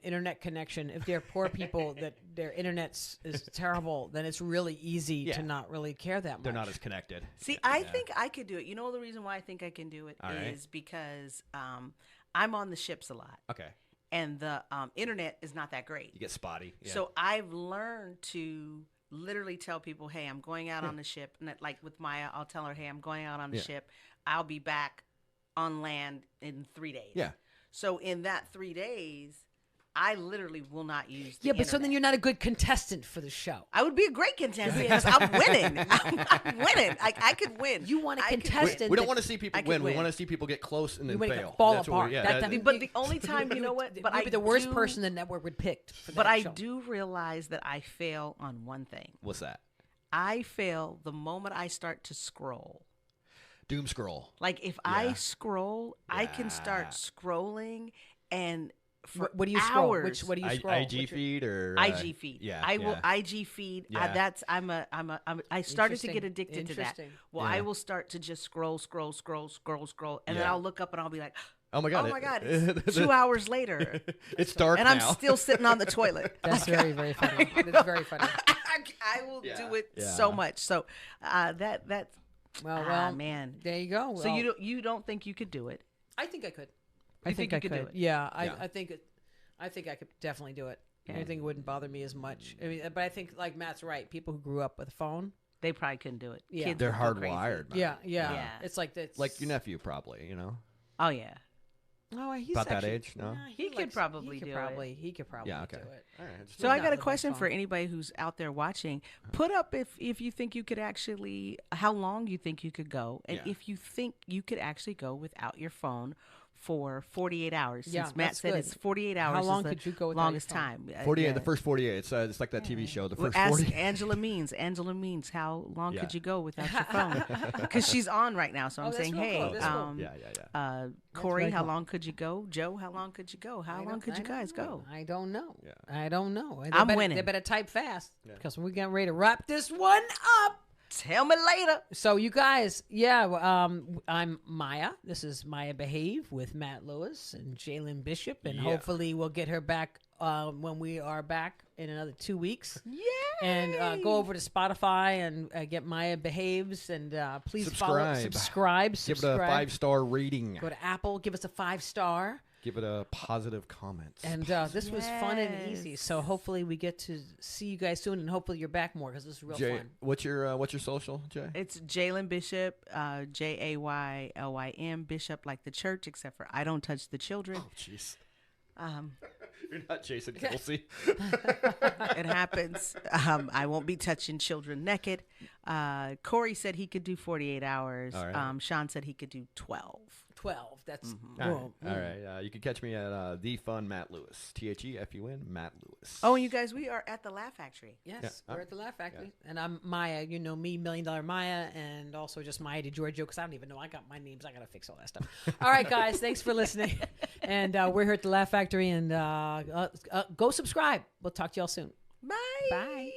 internet connection. If they're poor people that their internet is terrible, then it's really easy Yeah. to not really care that much. They're not as connected. See, Yeah. I Yeah. think I could do it. You know, the reason why I think I can do it All right. is because I'm on the ships a lot, Okay. and the internet is not that great. You get spotty. Yeah. So I've learned to literally tell people, "Hey, I'm going out on the ship." And like with Maya, I'll tell her, "Hey, I'm going out on the Yeah. ship. I'll be back on land in 3 days." Yeah. So in that 3 days, I literally will not use. The Yeah, but so then internet. you're not a good contestant for the show. I would be a great contestant because I'm winning. I'm winning. I could win. You want a I could contestant. we don't that- want to see people I could win. We win. want to see people get close and then You make it fail. fall That's what apart. yeah, That- that- that- But the only time, you know what? But You'd be I the worst do- person the network would pick. For But that I show. do realize that I fail on one thing. What's that? I fail the moment I start to scroll. Doom scroll. Like if Yeah. I scroll, I can Yeah. start scrolling and for What do you scroll? hours. What do you scroll? IG What's your- feed or IG feed. Yeah. I will yeah. IG feed. Yeah. That's I started to Interesting. get addicted to that. Interesting. Well, Yeah. I will start to just scroll, and then Yeah. I'll look up and I'll be like, Oh my god! oh my god, it's 2 hours later, It's dark and now. I'm still sitting on the toilet. That's very, very funny. That's very funny. I will Yeah. do it Yeah. so much. So that's Well, man. there you go. So Well, you don't think you could do it? I think I could. You think you could do it? Yeah, Yeah. I think I could definitely do it. Yeah. I think it wouldn't bother me as much. I mean, but I think like Matt's right. People who grew up with a phone, They probably couldn't do it. Yeah. Kids They're would go crazy. hardwired, man. Yeah. Yeah. It's like that. Like your nephew, probably. Oh yeah. Oh, he's About that actually- age? No? Nah, He could probably do it. He could probably Yeah, okay. do it. All right. Just So He's I not got a the best question for phone. anybody who's out there watching. Put up if you think you could actually, how long you think you could go, and Yeah. if you think you could actually go without your phone for 48 hours. Yeah, Since Matt that's said good. it's 48 hours. How long is the could you go without your longest phone? time? 48, Yeah. the first 48. It's like that TV show, the Well, first ask 48. Angela Means, how long Yeah. could you go without your phone? Because she's on right now, so I'm that's saying, real hey, cool. That's cool. Yeah. Corey, very how cool. long could you go? Joe, how long could you go? How long could you guys go? I don't know. Yeah. I don't know. They I'm better, winning. They better type fast because we're getting ready to wrap this one up. Tell me later. So you guys, I'm Maija. This is Maija Behave with Matt Lewis and Jaylyn Bishop, and hopefully we'll get her back when we are back in another 2 weeks. Yay! And go over to Spotify and get Maija Behaves, and please follow, subscribe. Give it a 5-star rating. Go to Apple, give us a 5-star. Give it a positive comment. And this was fun and easy. So hopefully we get to see you guys soon, and hopefully you're back more because this is real Jay, fun. what's your social, Jay? It's Jaylyn Bishop, Jaylym Bishop, like the church, except for I don't touch the children. Oh, jeez. You're not Jason Kelsey. It happens. I won't be touching children naked. Corey said he could do 48 hours. All right. Sean said he could do 12. 12. That's All right. You can catch me at The Fun Matt Lewis. THEFUN Matt Lewis. Oh, and you guys, we are at the Laugh Factory. Yes, Yeah. we're at the Laugh Factory. And I'm Maija. You know me, $1 Million Maija, and also just Maija DiGiorgio, because I don't even know. I got my names. I got to fix all that stuff. All right, guys. Thanks for listening. And we're here at the Laugh Factory. And go subscribe. We'll talk to y'all soon. Bye. Bye.